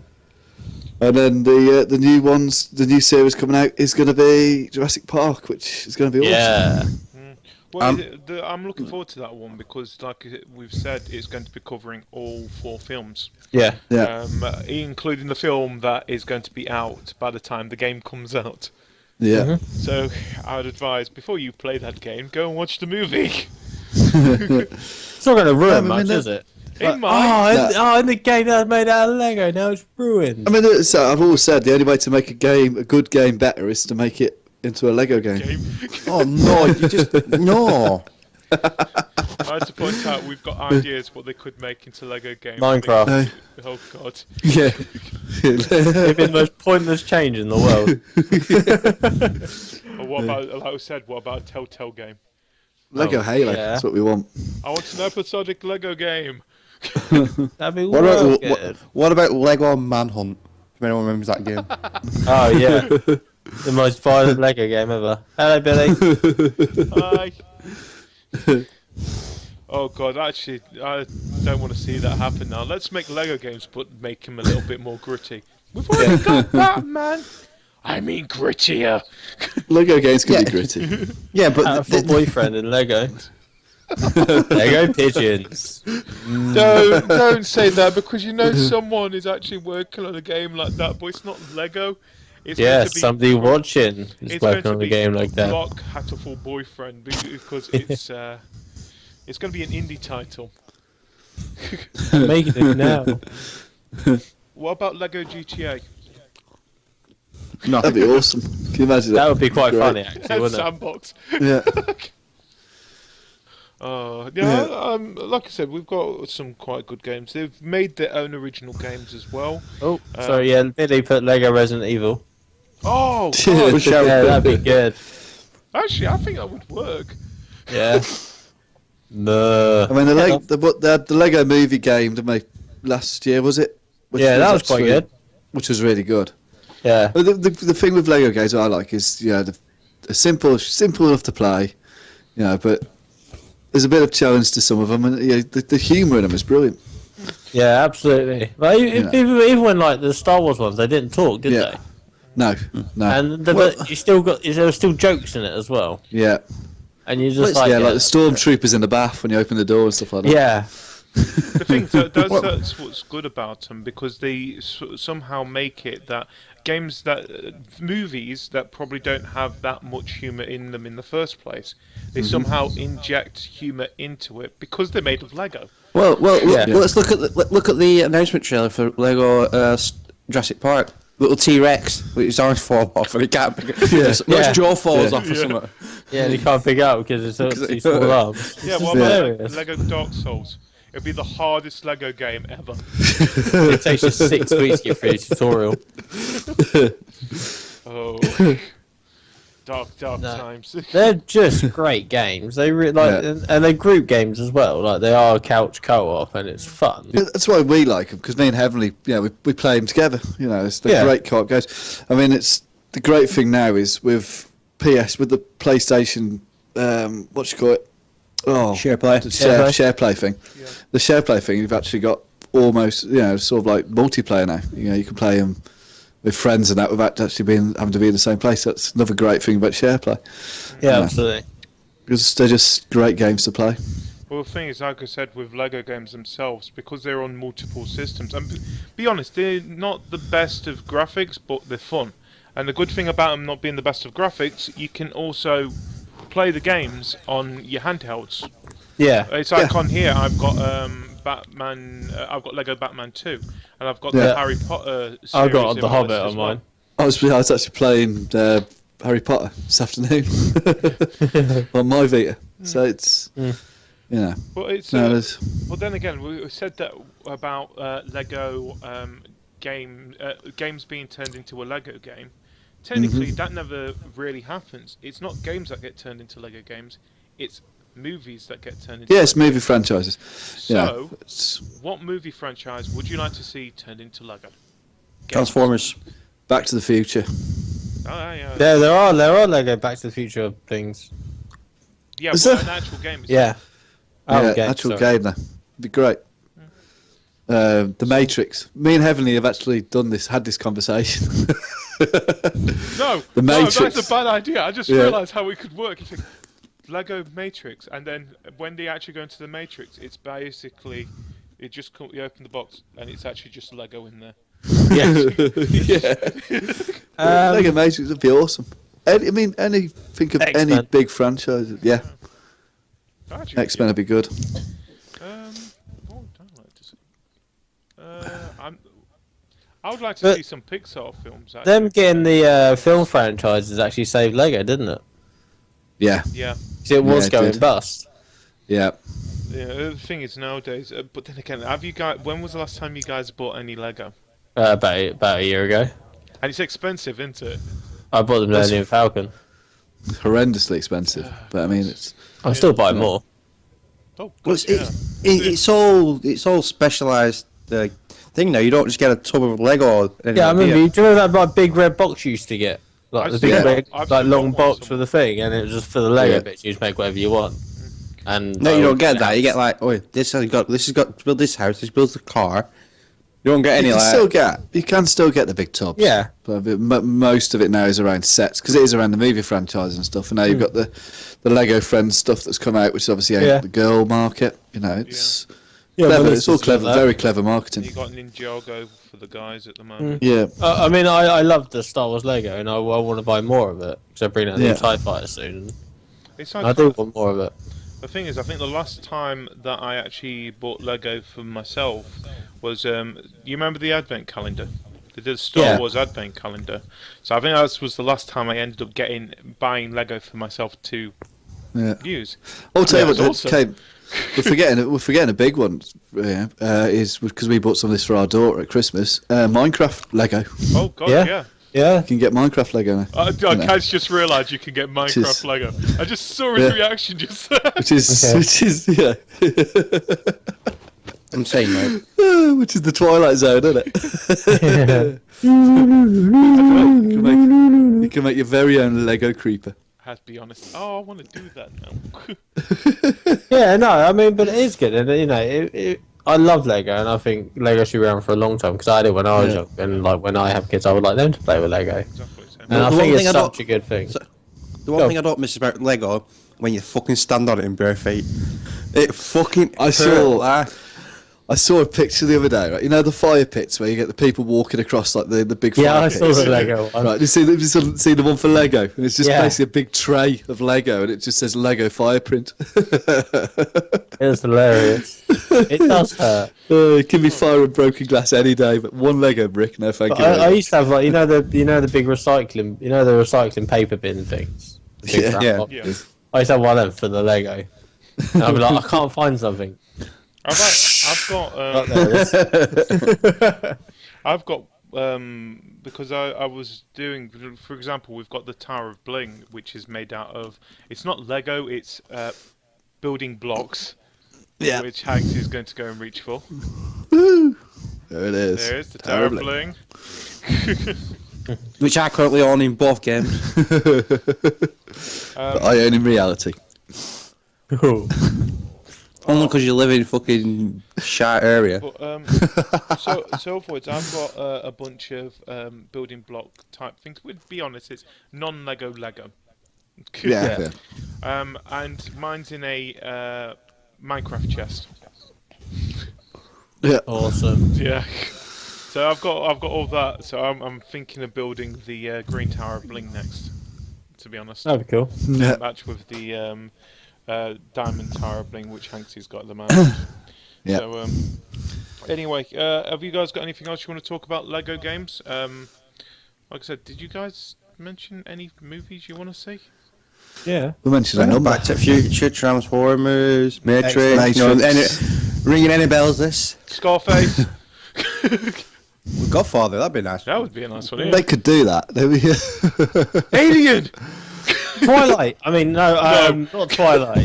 Speaker 3: And then the new ones, the new series coming out is going to be Jurassic Park, which is going to be awesome.
Speaker 1: Yeah,
Speaker 2: Well, I'm looking forward to that one because, like we've said, it's going to be covering all 4 films,
Speaker 1: yeah.
Speaker 3: Yeah,
Speaker 2: including the film that is going to be out by the time the game comes out.
Speaker 3: yeah.
Speaker 1: Mhm.
Speaker 2: So, I would advise before you play that game, go and watch the movie.
Speaker 1: It's not going to ruin
Speaker 3: I mean,
Speaker 1: much,
Speaker 3: that-
Speaker 1: is it?
Speaker 2: In mine.
Speaker 1: In the game that was made out of Lego, now it's ruined.
Speaker 3: I mean, I've always said the only way to make a good game, better is to make it into a Lego game.
Speaker 4: Oh no, you just no.
Speaker 2: I had to point out we've got ideas what they could make into Lego games.
Speaker 1: Minecraft.
Speaker 2: Oh god.
Speaker 3: Yeah.
Speaker 1: It'd be the most pointless change in the world.
Speaker 2: Or what about, like I said, what about a Telltale game?
Speaker 3: Lego Halo.
Speaker 1: yeah.
Speaker 3: That's what we want.
Speaker 2: I want an episodic Lego game.
Speaker 1: That'd be
Speaker 4: What
Speaker 1: well
Speaker 4: about
Speaker 1: good.
Speaker 4: what about Lego Manhunt? If anyone remembers that game.
Speaker 1: Oh, yeah. The most violent Lego game ever. Hello, Billy.
Speaker 2: Hi. Oh god, actually, I don't want to see that happen now. Let's make Lego games, but make them a little bit more gritty. We've already got Batman. I mean grittier.
Speaker 3: Lego games can
Speaker 4: Yeah.
Speaker 3: be gritty.
Speaker 4: Yeah, but
Speaker 1: For boyfriend in Lego. Lego pigeons.
Speaker 2: Don't say that because you know someone is actually working on a game like that, but it's not Lego. It's
Speaker 1: Yeah,
Speaker 2: going to be
Speaker 1: somebody watching is
Speaker 2: it's going
Speaker 1: working
Speaker 2: to
Speaker 1: on a
Speaker 2: be
Speaker 1: game like that.
Speaker 2: Block Hatterful Boyfriend because it's going to be an indie title.
Speaker 1: I'm making it now.
Speaker 2: What about Lego GTA?
Speaker 4: no.
Speaker 3: That'd be awesome. Can you imagine that?
Speaker 1: That would be quite
Speaker 3: Great.
Speaker 1: funny, actually, wouldn't it?
Speaker 2: Sandbox.
Speaker 3: Yeah.
Speaker 2: Like I said, we've got some quite good games. They've made their own original games as well.
Speaker 1: Oh, sorry, yeah, Billy put Lego Resident Evil.
Speaker 2: Oh,
Speaker 3: Yeah.
Speaker 2: God.
Speaker 1: Yeah, that'd be good.
Speaker 2: Actually, I think that would work.
Speaker 1: Yeah. No.
Speaker 3: I mean, they had the Lego movie game, didn't they? Last year, was it? Which
Speaker 1: Yeah, that was quite
Speaker 3: actually-
Speaker 1: good.
Speaker 3: Which was really good.
Speaker 1: Yeah.
Speaker 3: But the thing with Lego games I like is, they're simple enough to play, but there's a bit of challenge to some of them, and the humour in them is brilliant.
Speaker 1: Yeah, absolutely. But even when, like, the Star Wars ones, they didn't talk, did
Speaker 3: Yeah.
Speaker 1: they?
Speaker 3: No.
Speaker 1: And
Speaker 3: Well-
Speaker 1: but you still got there were still jokes in it as well,
Speaker 3: Yeah.
Speaker 1: and you just like
Speaker 3: like the stormtroopers in the bath when you open the door and stuff like that.
Speaker 1: yeah.
Speaker 2: The thing that's what's good about them, because they somehow make it that games movies that probably don't have that much humor in them in the first place, they somehow inject humor into it because they're made of Lego.
Speaker 4: Well,
Speaker 1: Yeah.
Speaker 4: let's look at the announcement trailer for Lego Jurassic Park. Little T-Rex with his arms fall off and he can't pick it.
Speaker 3: Yeah.
Speaker 4: His jaw falls off or
Speaker 2: Yeah.
Speaker 4: something.
Speaker 1: Yeah, and you can't pick it up because it's too small arms.
Speaker 2: Yeah,
Speaker 1: It's
Speaker 2: what
Speaker 1: just
Speaker 2: about
Speaker 1: hilarious.
Speaker 2: Lego Dark Souls? It'd be the hardest Lego game ever.
Speaker 1: It takes you 6 weeks to get through the tutorial.
Speaker 2: Oh, dark
Speaker 1: No.
Speaker 2: times.
Speaker 1: They're just great games. They and they're group games as well. Like they are couch co-op and it's fun.
Speaker 3: Yeah, that's why we like them, because me and Heavenly, we play them together. It's the
Speaker 1: Yeah.
Speaker 3: great co-op games. I mean, it's the great thing now is with with the PlayStation, what you call it? Oh,
Speaker 4: Share play.
Speaker 3: the
Speaker 1: Share
Speaker 3: share play thing.
Speaker 2: Yeah.
Speaker 3: The share play thing, you've actually got almost, sort of like multiplayer now. You can play them with friends and that without actually having to be in the same place. That's another great thing about share play.
Speaker 1: Yeah,
Speaker 3: Yeah.
Speaker 1: absolutely.
Speaker 3: Because they're just great games to play.
Speaker 2: Well, the thing is, like I said, with Lego games themselves, because they're on multiple systems, and be honest, they're not the best of graphics, but they're fun. And the good thing about them not being the best of graphics, you can also play the games on your handhelds.
Speaker 1: Yeah.
Speaker 2: It's like
Speaker 3: Yeah.
Speaker 2: on here, I've got Batman. I've got Lego Batman 2, and I've got
Speaker 3: Yeah.
Speaker 2: the Harry Potter. Series
Speaker 1: I've got
Speaker 2: in
Speaker 1: The
Speaker 2: my
Speaker 1: Hobbit
Speaker 2: list
Speaker 1: on
Speaker 2: as well.
Speaker 1: mine.
Speaker 3: I was actually playing Harry Potter this afternoon on my Vita. So it's,
Speaker 2: Well, it's
Speaker 3: no, there's,
Speaker 2: well. Then again, we said that about Lego games being turned into a Lego game. Technically, that never really happens. It's not games that get turned into Lego games. It's movies that get turned into.
Speaker 3: yeah, it's
Speaker 2: Lego
Speaker 3: movie franchises.
Speaker 2: So,
Speaker 3: It's
Speaker 2: what movie franchise would you like to see turned into Lego? Games.
Speaker 4: Transformers.
Speaker 3: Back to the Future.
Speaker 2: Oh, yeah.
Speaker 1: Yeah, there are Lego Back to the Future things.
Speaker 2: Yeah,
Speaker 3: Is
Speaker 2: but
Speaker 3: there?
Speaker 2: an actual game.
Speaker 1: Yeah. Oh, okay,
Speaker 3: actual
Speaker 1: sorry.
Speaker 3: game there. It'd be great. The Matrix. Me and Heavenly have actually had this conversation.
Speaker 2: No,
Speaker 3: The
Speaker 2: no,
Speaker 3: Matrix.
Speaker 2: that's a bad idea. I just
Speaker 3: Yeah.
Speaker 2: realised how it could work. You think Lego Matrix, and then when they actually go into the Matrix, it's basically you open the box and it's actually just Lego in there.
Speaker 3: yeah. Lego Matrix would be awesome. Think of any
Speaker 1: X-Men.
Speaker 3: big franchise. Yeah,
Speaker 2: Actually,
Speaker 3: X-Men would be good.
Speaker 2: What would I like to see? I would like to
Speaker 1: But
Speaker 2: see some Pixar films. Actually.
Speaker 1: Them getting the film franchises actually saved Lego, didn't it?
Speaker 3: Yeah,
Speaker 2: Yeah.
Speaker 1: 'Cause it was
Speaker 3: Yeah, it
Speaker 1: going
Speaker 3: did.
Speaker 1: bust.
Speaker 3: yeah.
Speaker 2: Yeah, the thing is nowadays, but then again, have you guys? When was the last time you guys bought any Lego?
Speaker 1: About a year ago.
Speaker 2: And it's expensive, isn't it?
Speaker 1: I bought them
Speaker 3: That's-
Speaker 1: Millennium Falcon.
Speaker 3: Horrendously expensive, but I mean it's.
Speaker 1: I'll still buy
Speaker 3: Yeah.
Speaker 1: more.
Speaker 2: Oh,
Speaker 4: Well,
Speaker 2: God, yeah.
Speaker 4: it's all specialised thing now. You don't just get a tub of Lego.
Speaker 1: Yeah, I remember. Do you remember that like, big red box you used to get? Like
Speaker 2: I've
Speaker 1: the
Speaker 2: seen
Speaker 1: big
Speaker 3: that.
Speaker 1: red,
Speaker 2: I've
Speaker 1: like
Speaker 2: seen
Speaker 1: long
Speaker 2: that one
Speaker 1: box with the thing, and it was just for the Lego
Speaker 3: Yeah.
Speaker 1: bits. You just make whatever you want. And
Speaker 4: No, you don't get that. You
Speaker 1: now-
Speaker 4: get like, oh, this has got to build this house. This builds the car. You don't get any
Speaker 3: You can still get the big tubs.
Speaker 1: Yeah.
Speaker 3: But most of it now is around sets because it is around the movie franchise and stuff. And now you've got the Lego Friends stuff that's come out, which is obviously aimed
Speaker 1: Yeah.
Speaker 3: at the girl market. It's
Speaker 1: Yeah,
Speaker 3: clever.
Speaker 1: well,
Speaker 3: It's all
Speaker 1: just
Speaker 3: clever,
Speaker 1: like that.
Speaker 3: very clever marketing.
Speaker 2: You got Ninjago for the guys at the moment.
Speaker 3: Yeah.
Speaker 1: I mean, I love the Star Wars Lego, and I want to buy more of it because they're bringing out the
Speaker 3: Yeah.
Speaker 1: TIE Fighter soon.
Speaker 2: It's
Speaker 1: I
Speaker 2: like
Speaker 1: do want more of it.
Speaker 2: the thing is, I think the last time that I actually bought Lego for myself was you remember the Advent calendar? They did a Star
Speaker 1: Yeah.
Speaker 2: Wars Advent calendar. So I think that was the last time I ended up buying Lego for myself to
Speaker 3: Yeah.
Speaker 2: use.
Speaker 3: I'll tell you
Speaker 2: Yeah,
Speaker 3: what,
Speaker 2: it's awesome.
Speaker 3: we're forgetting a big one. Is because we bought some of this for our daughter at Christmas. Minecraft Lego.
Speaker 2: Oh God,
Speaker 1: Yeah.
Speaker 2: yeah.
Speaker 1: Yeah.
Speaker 3: You can get Minecraft Lego now.
Speaker 2: Kaz just realised you can get Minecraft
Speaker 3: is-
Speaker 2: Lego. I just saw his
Speaker 3: Yeah.
Speaker 2: reaction just
Speaker 3: Which is,
Speaker 1: Okay.
Speaker 3: yeah.
Speaker 4: I'm saying, mate.
Speaker 3: Which is the Twilight Zone, isn't it? You can make your very own Lego creeper.
Speaker 2: I have to be honest. Oh, I want to do that now.
Speaker 1: Yeah, no, I mean, but it is good, and I love Lego, and I think Lego should be around for a long time because I had it when I was young, and like when I have kids, I would like them to play with Lego.
Speaker 2: Exactly the same.
Speaker 1: And I
Speaker 4: The
Speaker 1: think
Speaker 4: one
Speaker 1: it's
Speaker 4: thing I
Speaker 1: such
Speaker 4: don't-
Speaker 1: a good thing.
Speaker 4: The one thing I don't miss about Lego, when you fucking stand on it in bare feet, it fucking.
Speaker 3: I saw a picture the other day, right? You know the fire pits where you get the people walking across like the big fire
Speaker 1: Yeah, I
Speaker 3: pits?
Speaker 1: saw the Lego one.
Speaker 3: Right, you see the one for Lego, and it's just
Speaker 1: Yeah.
Speaker 3: basically a big tray of Lego, and it just says Lego fire print.
Speaker 1: It was hilarious. It does hurt.
Speaker 3: It can be fire and broken glass any day, but one Lego brick, no thank
Speaker 1: But
Speaker 3: you.
Speaker 1: I used to have like the big recycling the recycling paper bin things. The big
Speaker 3: Yeah.
Speaker 1: round
Speaker 4: Yeah.
Speaker 1: boxes. I used to have one of them for the Lego. And I'd be like, I can't find something.
Speaker 2: I've got
Speaker 1: Oh, there it is.
Speaker 2: I've got because I was doing, for example, we've got the Tower of Bling, which is made out of, it's not Lego, it's building blocks,
Speaker 3: Yeah.
Speaker 2: which Hanks is going to go and reach for.
Speaker 3: There it is.
Speaker 2: There's the Tower of Bling.
Speaker 4: Which I currently own in both games.
Speaker 3: But I own in reality.
Speaker 4: Only because you live in fucking shite area.
Speaker 2: But so forwards, I've got a bunch of building block type things. We'll be honest, it's non-Lego Lego.
Speaker 3: Yeah.
Speaker 2: And mine's in a Minecraft chest.
Speaker 3: Yeah.
Speaker 1: Awesome.
Speaker 2: Yeah. So I've got all that. So I'm thinking of building the Green Tower of Bling next. To be honest,
Speaker 1: That'd be cool.
Speaker 3: Yeah.
Speaker 2: match with the Diamond Tower of Bling, which Hanksy's got at the moment.
Speaker 3: Yeah.
Speaker 2: So anyway, have you guys got anything else you want to talk about Lego games? Like I said, did you guys mention any movies you want to see?
Speaker 1: Yeah.
Speaker 3: We mentioned a number.
Speaker 4: Back to the Future, Transformers, Matrix. Ringing any bells? This
Speaker 2: Scarface.
Speaker 4: Godfather, that'd be nice.
Speaker 2: That would be a nice one. Yeah.
Speaker 3: They could do that.
Speaker 2: Alien.
Speaker 1: Twilight. I mean, no, not Twilight.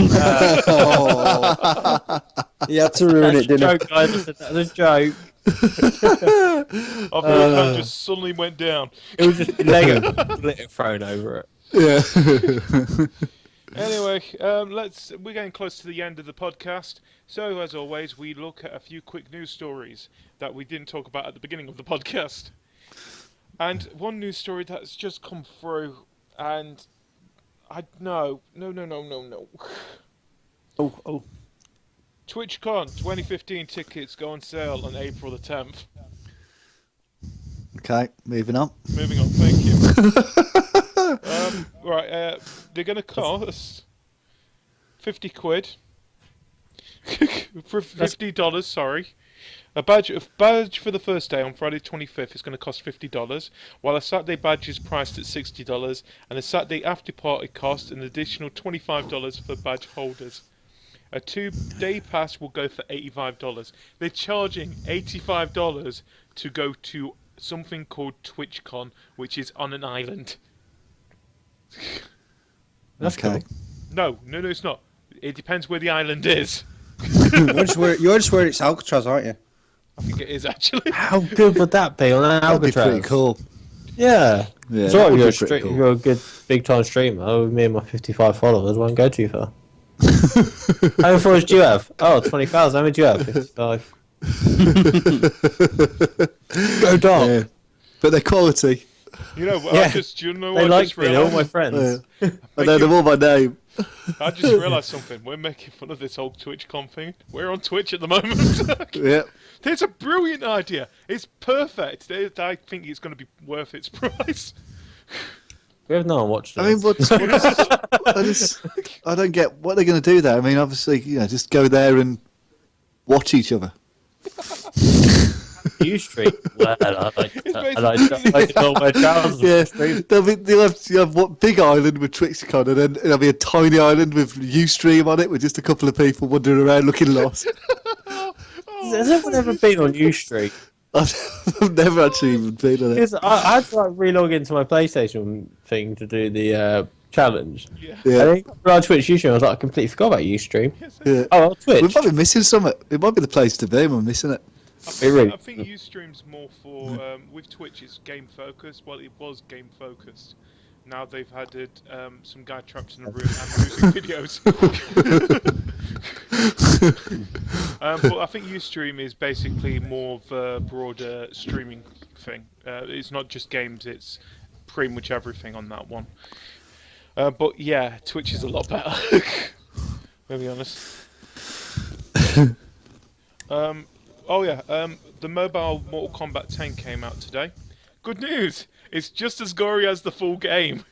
Speaker 4: You had to ruin
Speaker 1: That's
Speaker 4: it,
Speaker 1: a
Speaker 4: didn't
Speaker 1: joke, guys. That was a joke.
Speaker 2: I feel like that just suddenly went down.
Speaker 1: It was just Lego glitter thrown over it.
Speaker 3: Yeah.
Speaker 2: Anyway, we're getting close to the end of the podcast. So as always, we look at a few quick news stories that we didn't talk about at the beginning of the podcast. And one news story that's just come through, and no.
Speaker 4: Oh.
Speaker 2: TwitchCon 2015 tickets go on sale on April the 10th.
Speaker 3: Okay, moving on.
Speaker 2: Moving on, thank you. Right, they're going to cost 50 quid. For $50, sorry. A badge for the first day on Friday 25th is going to cost $50, while a Saturday badge is priced at $60, and a Saturday after party costs an additional $25 for badge holders. A 2-day pass will go for $85. They're charging $85 to go to something called TwitchCon, which is on an island.
Speaker 1: That's
Speaker 3: Okay.
Speaker 1: cool.
Speaker 2: No, it's not. It depends where the island is.
Speaker 4: You're just where it's Alcatraz, aren't you?
Speaker 2: I think it is actually.
Speaker 1: How good would that be on an
Speaker 3: That'd be
Speaker 1: Alcatraz?
Speaker 3: pretty cool.
Speaker 1: Yeah.
Speaker 3: Yeah,
Speaker 1: It's
Speaker 3: that
Speaker 1: alright
Speaker 3: would
Speaker 1: if
Speaker 3: be pretty cool.
Speaker 1: you're a good big time streamer. Me and my 55 followers won't go too far. How many followers do you have? Oh, 20,000. How many do you have? 55. Go dog.
Speaker 3: Yeah. But they're quality.
Speaker 2: You know,
Speaker 1: Yeah.
Speaker 2: you know
Speaker 1: They
Speaker 2: what I
Speaker 1: like
Speaker 2: just
Speaker 1: me. They're all my
Speaker 2: realised?
Speaker 1: friends.
Speaker 3: I know them all by name.
Speaker 2: I just realised something. We're making fun of this whole TwitchCon thing. We're on Twitch at the moment.
Speaker 3: Yeah.
Speaker 2: It's a brilliant idea. It's perfect. I think it's going to be worth its price.
Speaker 1: We have no one watched
Speaker 3: I mean, I don't get what they're going to do there. I mean, obviously, just go there and watch each other.
Speaker 1: You stream. Well, I like
Speaker 2: basically-
Speaker 1: to not wear trousers.
Speaker 3: Yeah,
Speaker 1: Stream.
Speaker 3: you'll have one big island with TwitchCon, and then there'll be a tiny island with Ustream on it, with just a couple of people wandering around looking lost.
Speaker 1: Has anyone ever been on Ustream?
Speaker 3: I've never actually even been on it.
Speaker 1: Because I had to re-log into my PlayStation thing to do the challenge.
Speaker 2: Yeah.
Speaker 1: And
Speaker 3: Yeah,
Speaker 1: then when I Twitch Ustream, I was like, I completely forgot about Ustream.
Speaker 3: yeah.
Speaker 1: Oh, on
Speaker 3: We
Speaker 1: Twitch.
Speaker 3: might be missing something. It might be the place to be. We're missing it.
Speaker 2: I
Speaker 1: really-
Speaker 2: think Ustream's more for with Twitch. It's game focused. Well, it was game focused. Now they've added some guy trapped in a room and music videos. But I think Ustream is basically more of a broader streaming thing. It's not just games, it's pretty much everything on that one. But yeah, Twitch is a lot better. To be honest. The mobile Mortal Kombat 10 came out today. Good news! It's just as gory as the full game.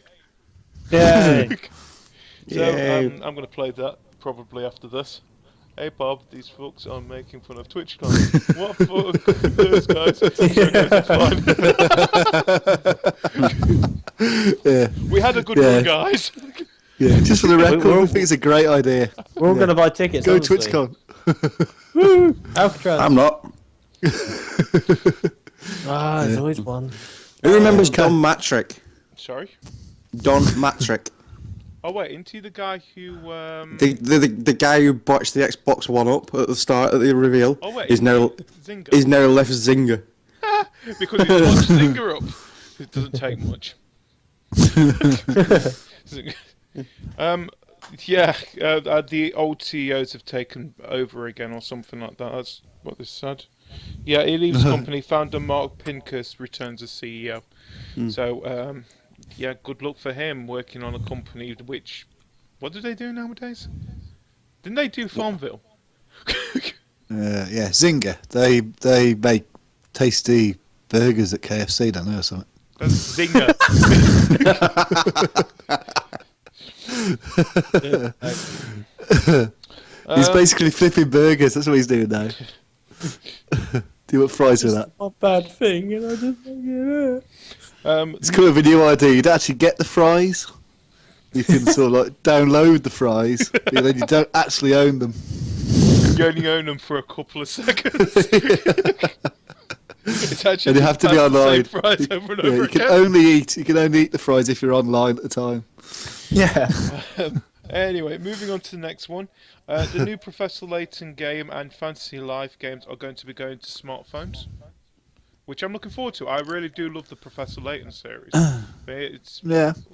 Speaker 1: Yay!
Speaker 2: So I'm going to play that probably after this. Hey Bob, these folks are making fun of Twitch comments. What fuck? Those guys.
Speaker 3: Yeah.
Speaker 2: We had a good one, guys.
Speaker 3: Yeah, just for the record, I think it's a great idea.
Speaker 1: We're all going to buy tickets.
Speaker 3: Go
Speaker 1: honestly.
Speaker 3: TwitchCon.
Speaker 1: Woo! Alcatraz.
Speaker 4: I'm not.
Speaker 1: There's always one.
Speaker 4: Who remembers Don Matrick?
Speaker 2: Sorry?
Speaker 4: Don Matrick.
Speaker 2: Oh wait, isn't he the guy who
Speaker 4: The guy who botched the Xbox One up at the start of the reveal is now
Speaker 2: Zynga?
Speaker 4: left Zynga.
Speaker 2: Because he watched Zynga up. It doesn't take much. The old CEOs have taken over again or something like that. That's what they said. Yeah, he leaves company. Founder Mark Pincus returns as CEO. So, good luck for him working on a company which... What do they do nowadays? Didn't they do Farmville?
Speaker 3: Zynga. They make tasty burgers at KFC, don't they, or something?
Speaker 2: That's Zynga.
Speaker 3: He's basically flipping burgers. That's what he's doing now. Do you want fries with that?
Speaker 1: Not a bad thing, and I just don't get it.
Speaker 3: It's cool with a new idea. You'd actually get the fries. You can sort of like download the fries, but then you don't actually own them.
Speaker 2: You only own them for a couple of seconds. It's actually
Speaker 3: And you have to be online.
Speaker 2: the same fries over and over
Speaker 3: You
Speaker 2: again.
Speaker 3: can only eat the fries if you're online at the time.
Speaker 1: Yeah.
Speaker 2: Anyway, moving on to the next one. The new Professor Layton game and Fantasy Life games are going to be going to smartphones, which I'm looking forward to. I really do love the Professor Layton series. It's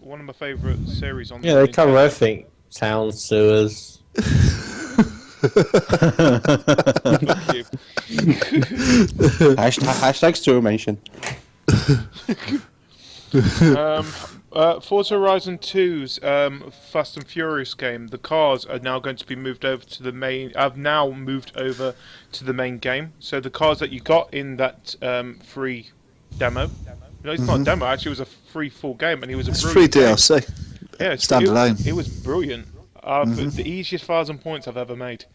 Speaker 2: one of my favourite series on the
Speaker 1: They cover everything. Towns, sewers.
Speaker 2: Thank you.
Speaker 4: Hashtag sewer mention.
Speaker 2: Forza Horizon 2's Fast and Furious game, the cars are now going to be moved over to the main. Have now moved over to the main game. So the cars that you got in that free demo. No, it's not a demo. Actually, it was a free full game, and it was a
Speaker 3: It's
Speaker 2: brilliant
Speaker 3: free
Speaker 2: game.
Speaker 3: DLC.
Speaker 2: Yeah,
Speaker 3: standalone.
Speaker 2: It was brilliant. The easiest 1,000 points I've ever made.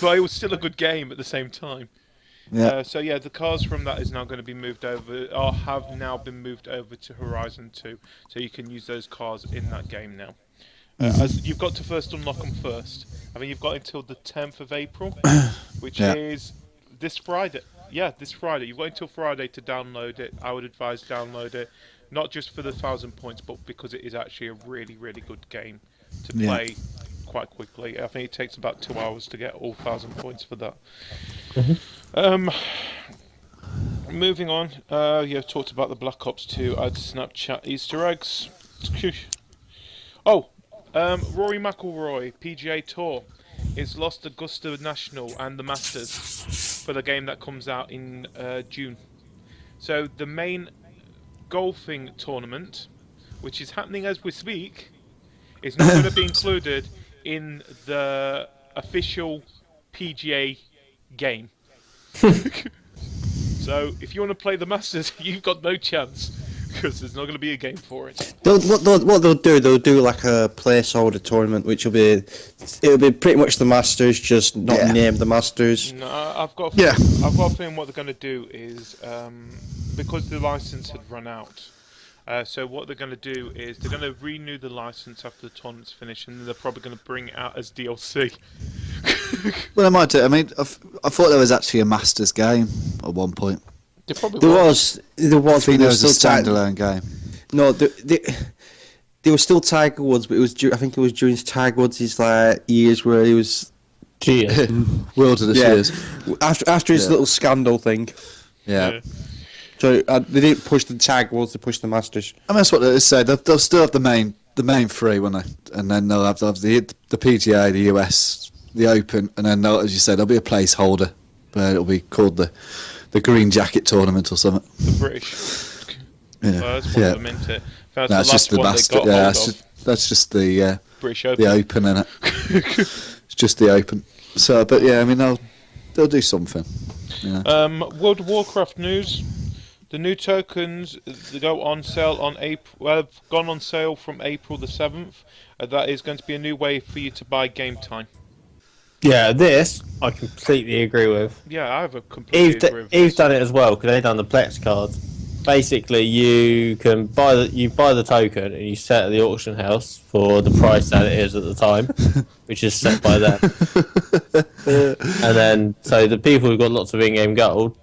Speaker 2: But it was still a good game at the same time.
Speaker 3: Yeah.
Speaker 2: The cars from that is now going to be moved over, or have now been moved over to Horizon 2, so you can use those cars in that game now. As you've got to first unlock them first. I mean, you've got until the 10th of April, which is this Friday. Yeah, this Friday. You've got until Friday to download it. I would advise download it, not just for the 1,000 points, but because it is actually a really, really good game to play quite quickly. I think it takes about 2 hours to get all 1,000 points for that. Moving on, talked about the Black Ops 2 Snapchat Easter eggs. Rory McIlroy, PGA Tour, is lost Augusta National and the Masters for the game that comes out in June. So the main golfing tournament, which is happening as we speak, is not going to be included in the official PGA game. So if you want to play the Masters, you've got no chance because there's not going to be a game for it.
Speaker 4: What they'll do like a placeholder tournament, which it'll be pretty much the Masters, just not named the Masters.
Speaker 2: No, I've got a feeling what they're going to do is because the license had run out. So what they're going to do is they're going to renew the license after the tournament's finished, and then they're probably going to bring it out as DLC.
Speaker 3: Well, I might do. I mean, I thought there was actually a Masters game at one point.
Speaker 4: There was.
Speaker 3: I think there was a
Speaker 4: still
Speaker 3: standalone game.
Speaker 4: No, there was still Tiger Woods, but I think it was during Tiger Woods' years where he was
Speaker 3: Wilderness years.
Speaker 4: After his little scandal thing.
Speaker 3: Yeah.
Speaker 4: So they didn't push the tag walls, they pushed the Masters.
Speaker 3: I mean, that's what they said. They'll still have the main three, won't they? And then they'll have the PGA, the US, the Open, and then as you said, there'll be a placeholder where it'll be called the Green Jacket Tournament or something.
Speaker 2: The British.
Speaker 3: Yeah,
Speaker 2: That's one of them, isn't it?
Speaker 3: That's just the bastard. Yeah, that's just the
Speaker 2: British Open.
Speaker 3: The Open, innit? It's just the Open. So, but yeah, I mean, they'll do something. Yeah.
Speaker 2: World of Warcraft news. The new tokens they go on sale on April. Well, have gone on sale from April the 7th. That is going to be a new way for you to buy game time.
Speaker 1: Yeah, this I completely agree with.
Speaker 2: Yeah, I have a completely agree with this.
Speaker 1: Eve's done it as well because they've done the Plex cards. Basically, you can buy the token and you set at the auction house for the price that it is at the time, which is set by them. And then, so the people who've got lots of in-game gold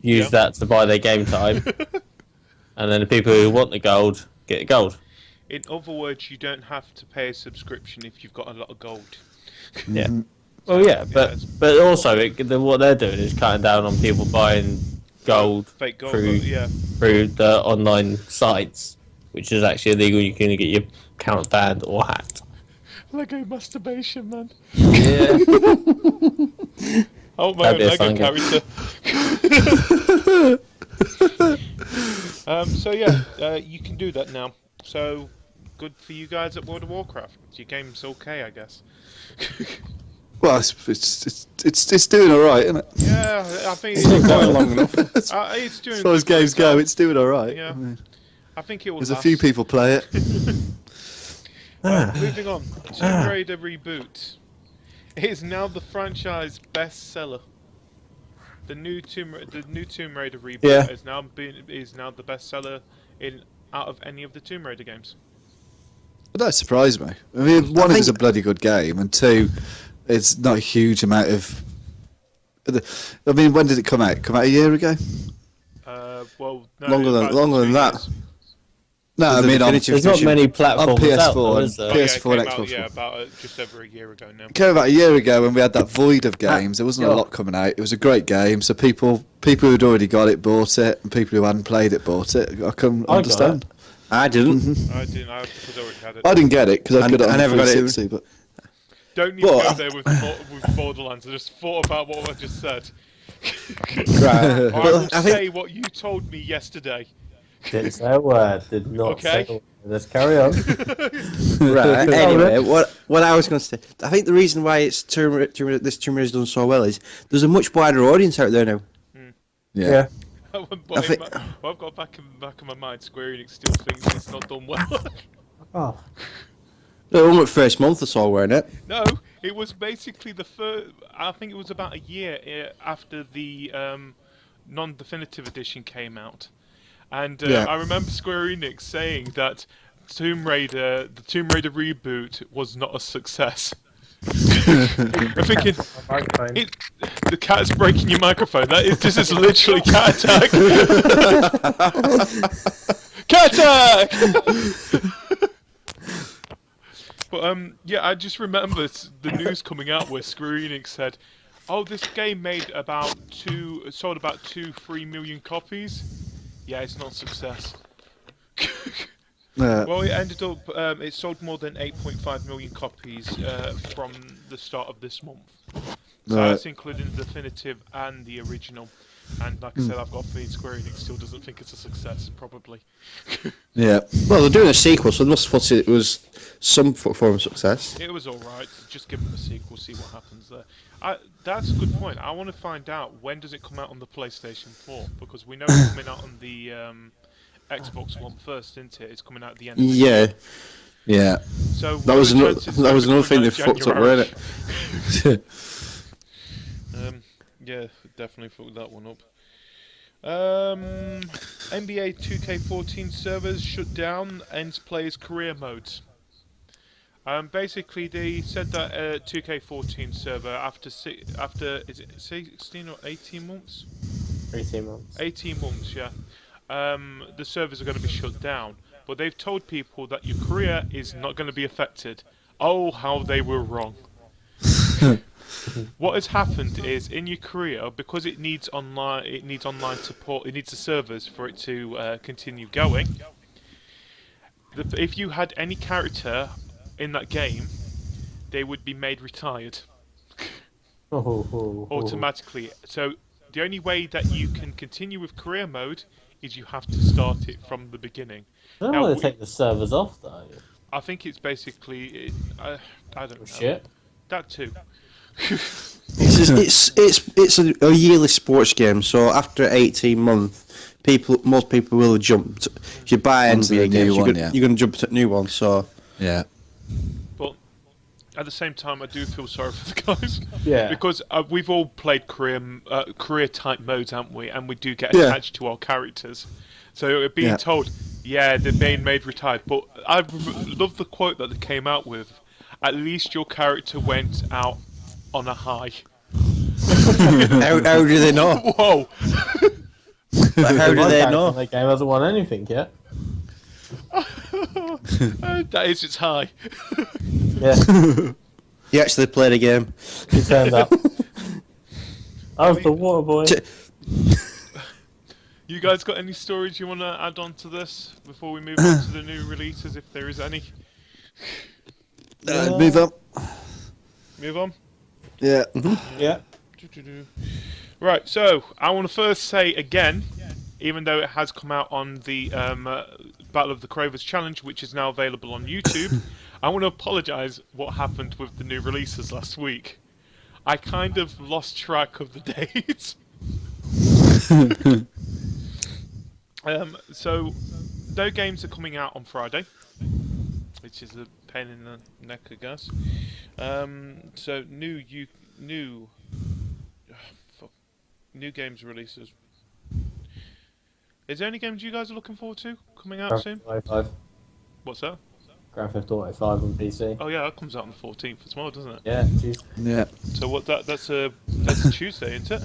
Speaker 1: use that to buy their game time, and then the people who want the gold get the gold.
Speaker 2: In other words, you don't have to pay a subscription if you've got a lot of gold.
Speaker 1: Yeah. Well, yeah, but also what they're doing is cutting down on people buying gold,
Speaker 2: fake gold
Speaker 1: through the online sites, which is actually illegal. You can get your account banned or hacked.
Speaker 2: Lego masturbation, man.
Speaker 1: Yeah.
Speaker 2: Oh, my own Lego character. So yeah, you can do that now. So good for you guys at World of Warcraft. Your game's okay, I guess.
Speaker 3: Well, it's doing all right, isn't it?
Speaker 2: Yeah, I think it's
Speaker 3: going long enough.
Speaker 2: It's doing.
Speaker 3: As far as games go, it's doing all right.
Speaker 2: Yeah, I think it will.
Speaker 3: There's a few people play it.
Speaker 2: Moving on, Tomb Raider reboot. It is now the franchise bestseller. The new Tomb Raider reboot is now the bestseller out of any of the Tomb Raider games.
Speaker 3: But that surprised me. I mean, one, it was a bloody good game, and two, it's not a huge amount of. I mean, when did it come out? Come out a year ago?
Speaker 2: Well, no,
Speaker 4: longer than that.
Speaker 3: No, I mean,
Speaker 1: there's not many platforms
Speaker 3: on PS4
Speaker 1: out there, is there?
Speaker 3: PS4 and Xbox.
Speaker 2: Yeah, about just over a year ago now.
Speaker 3: It came about a year ago when we had that void of games. There wasn't a lot coming out. It was a great game, so people who'd already got it bought it, and people who hadn't played it bought it. I can understand.
Speaker 4: I didn't.
Speaker 2: I didn't. Because I already had it.
Speaker 3: I didn't get it because I
Speaker 4: never got it.
Speaker 3: 360, but
Speaker 2: don't need to go there with Borderlands. I just thought about what I just said.
Speaker 4: Right.
Speaker 2: I will say what you told me yesterday.
Speaker 1: Didn't say a word. Did not say a word. Let's carry on.
Speaker 4: Right. Anyway, what I was going to say, I think the reason why this Tomb Raider has done so well is there's a much wider audience out there now.
Speaker 3: Yeah.
Speaker 2: I've got back in my mind, Square Enix still thinks it's not done well.
Speaker 1: Oh.
Speaker 4: The only first month or so, weren't it?
Speaker 2: No, it was basically the first. I think it was about a year after the non-definitive edition came out, and I remember Square Enix saying that the Tomb Raider reboot was not a success. I'm thinking, the cat's breaking your microphone. This is literally cat attack. Cat attack. But yeah, I just remember the news coming out where Square Enix said, "Oh, this game sold about 2-3 million copies. Yeah, it's not a success." Well, it ended up. It sold more than 8.5 million copies from the start of this month. So that's including the definitive and the original. And like I said, I've got a feeling Square Enix still doesn't think it's a success, probably.
Speaker 3: Yeah.
Speaker 4: Well, they're doing a sequel, so they must have thought it was some form of success.
Speaker 2: It was alright. Just give them a sequel, see what happens there. That's a good point. I want to find out, when does it come out on the PlayStation 4? Because we know it's coming out on the Xbox One first, isn't it? It's coming out at the end of the year.
Speaker 3: Yeah.
Speaker 2: So
Speaker 4: that was another thing they fucked up, wasn't it?
Speaker 2: Yeah, definitely fucked that one up. NBA 2K14 servers shut down, ends players' career modes. Basically, they said that 2K14 server after is it 16 or 18 months?
Speaker 1: 18 months.
Speaker 2: 18 months, yeah. The servers are going to be shut down, but they've told people that your career is not going to be affected. Oh, how they were wrong. What has happened is in your career, because it needs online support, it needs the servers for it to continue going. If you had any character in that game, they would be made retired automatically. So the only way that you can continue with career mode is you have to start it from the beginning.
Speaker 1: I don't want to take the servers off though.
Speaker 2: I think it's basically, I don't know.
Speaker 1: Shit.
Speaker 2: That too.
Speaker 4: It's a yearly sports game, so after 18 months, most people will jump. If you buy
Speaker 3: Onto the
Speaker 4: NBA
Speaker 3: new
Speaker 4: games,
Speaker 3: one,
Speaker 4: you're going to jump to new ones. So
Speaker 3: Yeah.
Speaker 2: But at the same time, I do feel sorry for the guys.
Speaker 1: Yeah.
Speaker 2: Because we've all played career type modes, haven't we? And we do get
Speaker 3: Yeah.
Speaker 2: attached to our characters. So being told, yeah, they're being made retired. But I love the quote that they came out with. At least your character went out on a high.
Speaker 4: how do they know?
Speaker 2: Whoa!
Speaker 4: How do they know?
Speaker 1: The game hasn't won anything yet.
Speaker 2: That is its high.
Speaker 1: Yeah,
Speaker 4: He actually played a game.
Speaker 1: he turned up. I was the water boy.
Speaker 2: You guys got any stories you want to add on to this before we move on to the new releases, if there is any?
Speaker 3: Move on.
Speaker 2: Move on?
Speaker 3: Yeah.
Speaker 1: Yeah.
Speaker 2: Right, so I want to first say again, even though it has come out on the Battle of the Cravers challenge, which is now available on YouTube, I want to apologise what happened with the new releases last week. I kind of lost track of the dates. So, no games are coming out on Friday, which is a pain in the neck, I guess. So new games releases. Is there any games you guys are looking forward to coming out soon?
Speaker 1: Grand Theft Auto 5.
Speaker 2: What's that?
Speaker 1: Grand Theft Auto 5 on PC.
Speaker 2: Oh yeah, that comes out on the 14th as well, doesn't it?
Speaker 1: Yeah, jeez.
Speaker 3: Yeah.
Speaker 2: So what? That's a Tuesday, isn't it?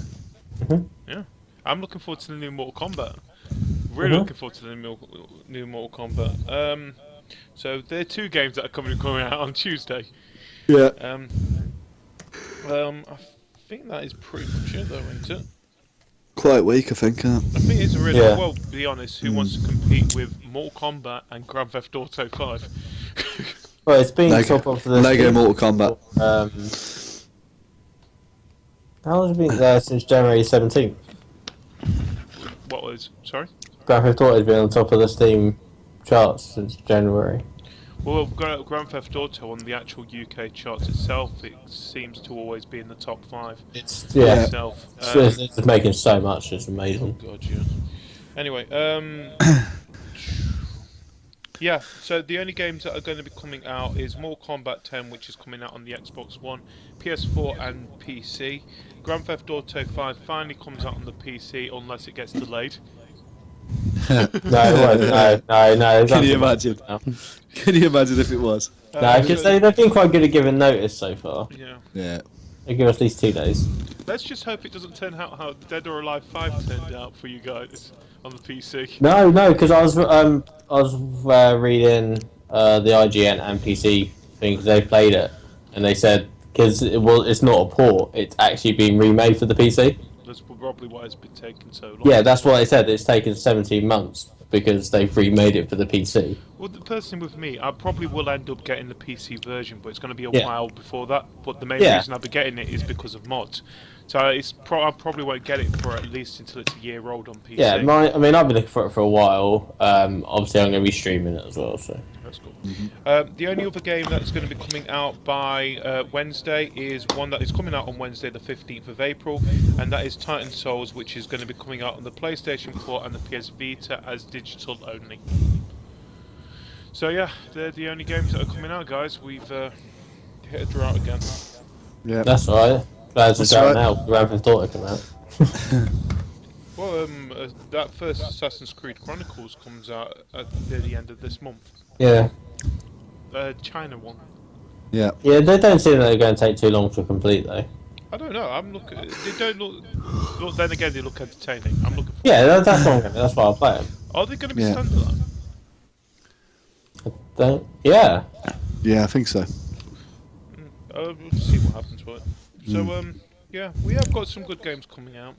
Speaker 1: Mhm.
Speaker 2: Yeah. I'm looking forward to the new Mortal Kombat. Really looking forward to the new Mortal Kombat. So there are two games that are coming out on Tuesday.
Speaker 3: Yeah.
Speaker 2: I think that is pretty much it, though, isn't it?
Speaker 3: Quite weak, I think.
Speaker 2: I think it's a really well. To be honest, who wants to compete with Mortal Kombat and Grand Theft Auto 5?
Speaker 1: Well, it's been
Speaker 3: Lego-
Speaker 1: top of the
Speaker 3: Lego
Speaker 1: Steam
Speaker 3: Mortal Kombat.
Speaker 1: How long has it been there since January 17th?
Speaker 2: What was? Sorry.
Speaker 1: Grand Theft Auto has been on top of the Steam charts since January.
Speaker 2: Well, Grand Theft Auto on the actual UK charts itself, it seems to always be in the top 5.
Speaker 1: It's
Speaker 2: Itself.
Speaker 1: it's making so much. It's amazing.
Speaker 2: Oh God, yeah. Anyway, yeah. So the only games that are going to be coming out is Mortal Kombat 10, which is coming out on the Xbox One, PS4, and PC. Grand Theft Auto 5 finally comes out on the PC, unless it gets delayed.
Speaker 1: No, it won't. No.
Speaker 3: Can you imagine? Can you imagine if it was?
Speaker 1: No, because they've been quite good at giving notice so far.
Speaker 2: Yeah.
Speaker 3: Yeah.
Speaker 1: They give us at least 2 days.
Speaker 2: Let's just hope it doesn't turn out how Dead or Alive 5 turned out for you guys on the PC.
Speaker 1: No, because I was reading the IGN and PC thing because they played it, and they said because it's not a port, it's actually been remade for the PC.
Speaker 2: That's probably why it's been taking so long.
Speaker 1: Yeah, that's what they said. It's taken 17 months because they've remade it for the PC.
Speaker 2: Well, the person with me, I probably will end up getting the PC version, but it's going to be a while before that. But the main reason I'll be getting it is because of mods. So I probably won't get it for at least until it's a year old on PC.
Speaker 1: Yeah, I've been looking for it for a while. Obviously, I'm going to be streaming it as well. So
Speaker 2: that's cool. The only other game that's going to be coming out by Wednesday is one that is coming out on Wednesday, the 15th of April, and that is Titan Souls, which is going to be coming out on the PlayStation 4 and the PS Vita as digital only. So yeah, they're the only games that are coming out, guys. We've hit a drought again.
Speaker 3: Yeah.
Speaker 1: that's alright. That's a drought now. Grand Theft Auto come out.
Speaker 2: Well, that first Assassin's Creed Chronicles comes out at the end of this month.
Speaker 1: Yeah.
Speaker 2: China one.
Speaker 3: Yeah.
Speaker 1: Yeah, they don't seem like they're going to take too long to complete though.
Speaker 2: I don't know. I'm looking. They don't look. Then again, they look entertaining. I'm looking.
Speaker 1: Yeah, that's what that's why I'll play them.
Speaker 2: Are they going to be
Speaker 3: Yeah.
Speaker 2: standalone?
Speaker 1: Yeah.
Speaker 3: Yeah, I think so.
Speaker 2: We'll see what happens with it. So yeah, we have got some good games coming out.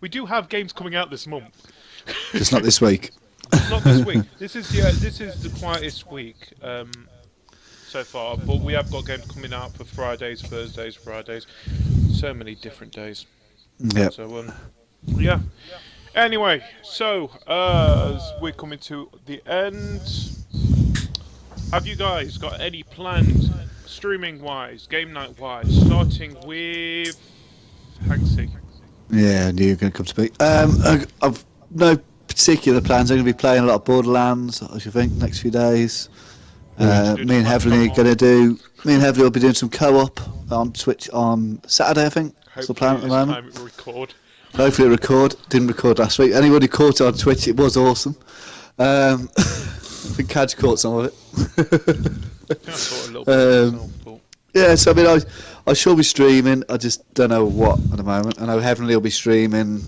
Speaker 2: We do have games coming out this month.
Speaker 3: Just not this week.
Speaker 2: Not this week. This is the quietest week so far. But we have got games coming out for Fridays, Thursdays, Fridays. So many different days.
Speaker 3: Yeah.
Speaker 2: So yeah. Anyway, so as we're coming to the end, have you guys got any plans, streaming-wise, game night-wise, starting with Hanksy?
Speaker 3: Yeah, I knew you were going to come to me. I've no particular plans. I'm going to be playing a lot of Borderlands, I should think, next few days. Me and Heavily will be doing some co-op on Twitch on Saturday, I think. That's the plan at the moment. Hopefully it'll record. Didn't record last week. Anyone who caught it on Twitch, it was awesome. I think Cajr caught some of it. Yeah, so I mean, I shall be streaming. I just don't know what at the moment. I know Heavenly will be streaming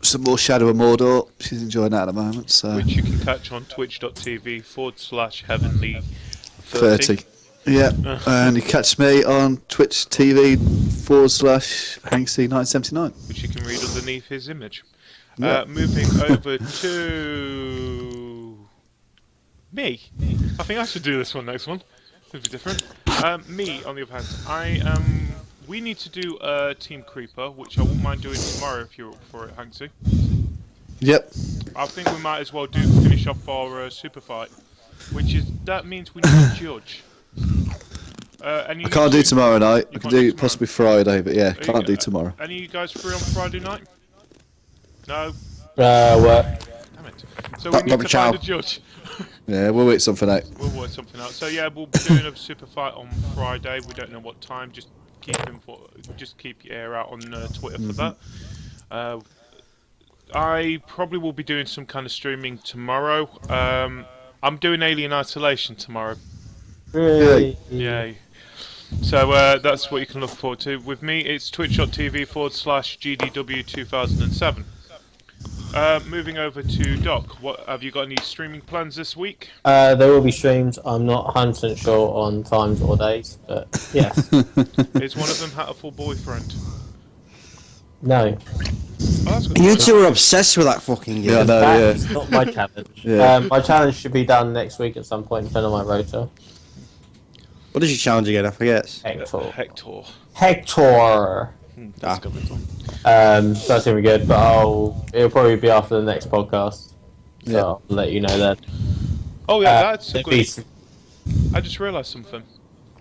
Speaker 3: some more Shadow of Mordor. She's enjoying that at the moment. So
Speaker 2: which you can catch on twitch.tv/Heavenly30.
Speaker 3: Yeah, and you catch me on Twitch TV/Hanksy979.
Speaker 2: Which you can read underneath his image.
Speaker 3: Yeah.
Speaker 2: Moving over to me. I think I should do this one next one. It'll be different. Me, on the other hand, we need to do a Team Creeper, which I wouldn't mind doing tomorrow if you're up for it, Hanksy.
Speaker 3: Yep.
Speaker 2: I think we might as well finish off our Super Fight, that means we need a judge.
Speaker 3: I can't do tomorrow night. I can do possibly Friday, but yeah, can't do tomorrow.
Speaker 2: Any of you guys free on Friday night? No?
Speaker 1: Work.
Speaker 2: Damn it. So we need to find a judge.
Speaker 3: Yeah, we'll work something out.
Speaker 2: So yeah, we'll be doing a Super Fight on Friday. We don't know what time. Just keep your ear out on Twitter for that. I probably will be doing some kind of streaming tomorrow. I'm doing Alien Isolation tomorrow.
Speaker 1: Really?
Speaker 2: Yay. So that's what you can look forward to. With me, it's twitch.tv/GDW2007. Moving over to Doc, have you got any streaming plans this week?
Speaker 1: There will be streams. I'm not 100% sure on times or days, but yes.
Speaker 2: Is one of them Hatful Boyfriend?
Speaker 1: No.
Speaker 2: Oh, that's good.
Speaker 4: You two are obsessed with that fucking game.
Speaker 3: Yeah, I know,
Speaker 1: That's not my challenge.
Speaker 3: Yeah.
Speaker 1: My challenge should be done next week at some point, depending on my rota.
Speaker 4: What is your challenge again? I forget.
Speaker 1: Hector.
Speaker 2: That's good.
Speaker 1: So that's gonna be good, but it'll probably be after the next podcast. So I'll let you know then.
Speaker 2: Oh yeah, that's good.
Speaker 1: Be...
Speaker 2: I just realised something.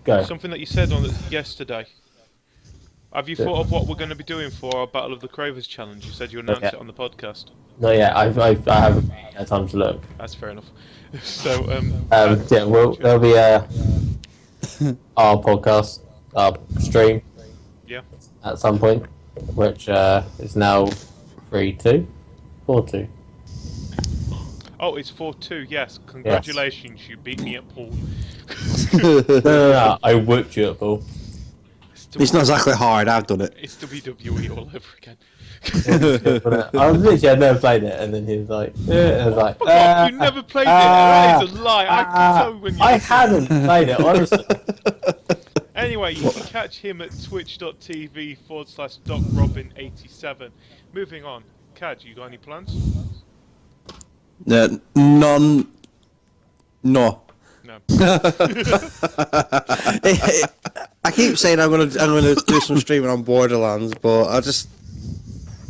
Speaker 1: Go.
Speaker 2: Something that you said on yesterday. Have you thought of what we're going to be doing for our Battle of the Cravers challenge? You said you announced it on the podcast.
Speaker 1: No, yeah, I haven't had time to look.
Speaker 2: That's fair enough. So
Speaker 1: yeah, there'll be our podcast, our stream.
Speaker 2: Yeah.
Speaker 1: At some point, which is now 3-2, 4-2.
Speaker 2: Oh, it's 4-2. Yes, congratulations, you beat me at pool.
Speaker 1: No, I whooped you at pool.
Speaker 4: It's not exactly hard. I've done it.
Speaker 2: It's WWE all over again.
Speaker 1: I've never played it, and then he was like, yeah, I was like,
Speaker 2: you never played it. That is a lie. I can tell when you.
Speaker 1: I hadn't played it, honestly.
Speaker 2: Anyway, you can catch him at twitch.tv/DocRobin87. Moving on, Cajr, you got any plans?
Speaker 4: None. No.
Speaker 2: No.
Speaker 4: I keep saying I'm gonna do some streaming on Borderlands, but I just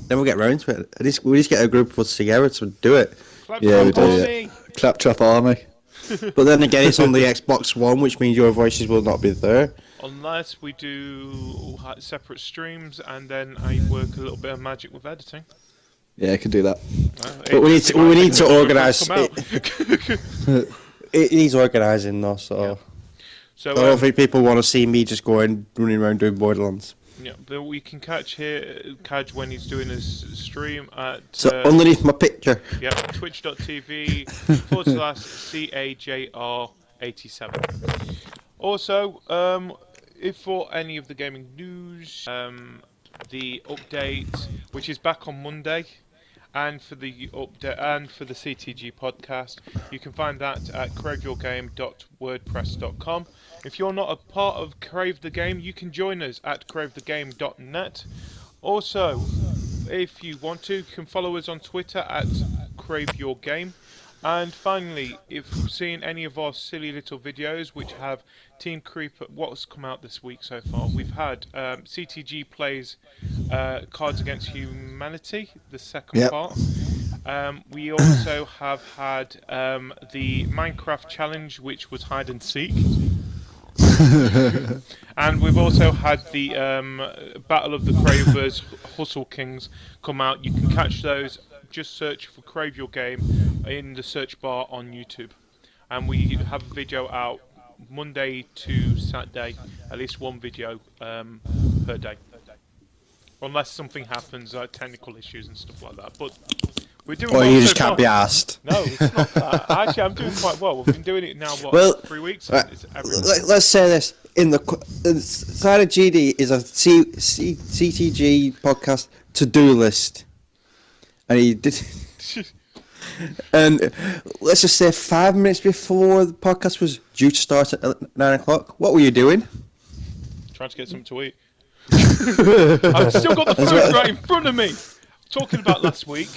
Speaker 4: never get round to it. We just get a group of us together to do it.
Speaker 3: Yeah, we do. Yeah. Claptrap Army.
Speaker 4: But then again, it's on the Xbox One, which means your voices will not be there.
Speaker 2: Unless we do separate streams, and then I work a little bit of magic with editing.
Speaker 3: Yeah, I can do that.
Speaker 4: But we need to organise. It needs organising though, so.
Speaker 2: Yeah. So
Speaker 4: I don't think people want to see me just running around doing Borderlands.
Speaker 2: Yeah, but we can catch Cajr when he's doing his stream at.
Speaker 4: So underneath my picture.
Speaker 2: Yeah, twitch.tv/CAJR87. Also, if for any of the gaming news, the update, which is back on Monday, and for the update and for the CTG podcast. You can find that at craveyourgame.wordpress.com. If you're not a part of Crave the Game, you can join us at cravethegame.net. Also, if you want to, you can follow us on Twitter at craveyourgame. And finally, if you've seen any of our silly little videos which have Team Creeper, what's come out this week so far, we've had CTG plays Cards Against Humanity, the second part. We also have had the Minecraft challenge, which was hide and seek. And we've also had the Battle of the Cravers, Hustle Kings come out. You can catch those. Just search for Crave Your Game in the search bar on YouTube. And we have a video out Monday to Saturday, at least one video per day. Unless something happens, technical issues and stuff like that. But we're doing
Speaker 4: Or
Speaker 2: well
Speaker 4: you
Speaker 2: so
Speaker 4: just can't
Speaker 2: far.
Speaker 4: be asked.
Speaker 2: No, it's not that. Actually, I'm doing quite well. We've been doing it now, 3 weeks? It's every week.
Speaker 4: Let's say this. In the side of GD is a CTG podcast to-do list. And he did... And let's just say 5 minutes before the podcast was due to start at 9 o'clock, what were you doing?
Speaker 2: Trying to get something to eat. I've still got the food right in front of me. Talking about last week.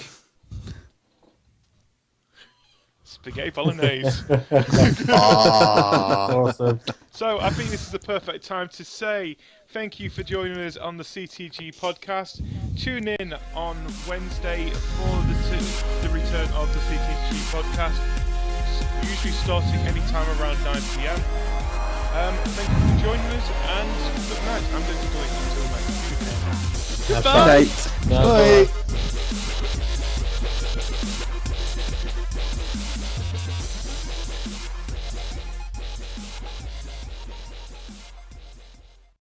Speaker 2: Spaghetti bolognese.
Speaker 1: Awesome.
Speaker 2: So I think this is the perfect time to say thank you for joining us on the CTG podcast. Tune in on Wednesday for the return of the CTG podcast, usually starting any time around 9 p.m. Thank you for joining us, and good night. I'm going to go until next Tuesday.
Speaker 4: Good night.
Speaker 1: Bye.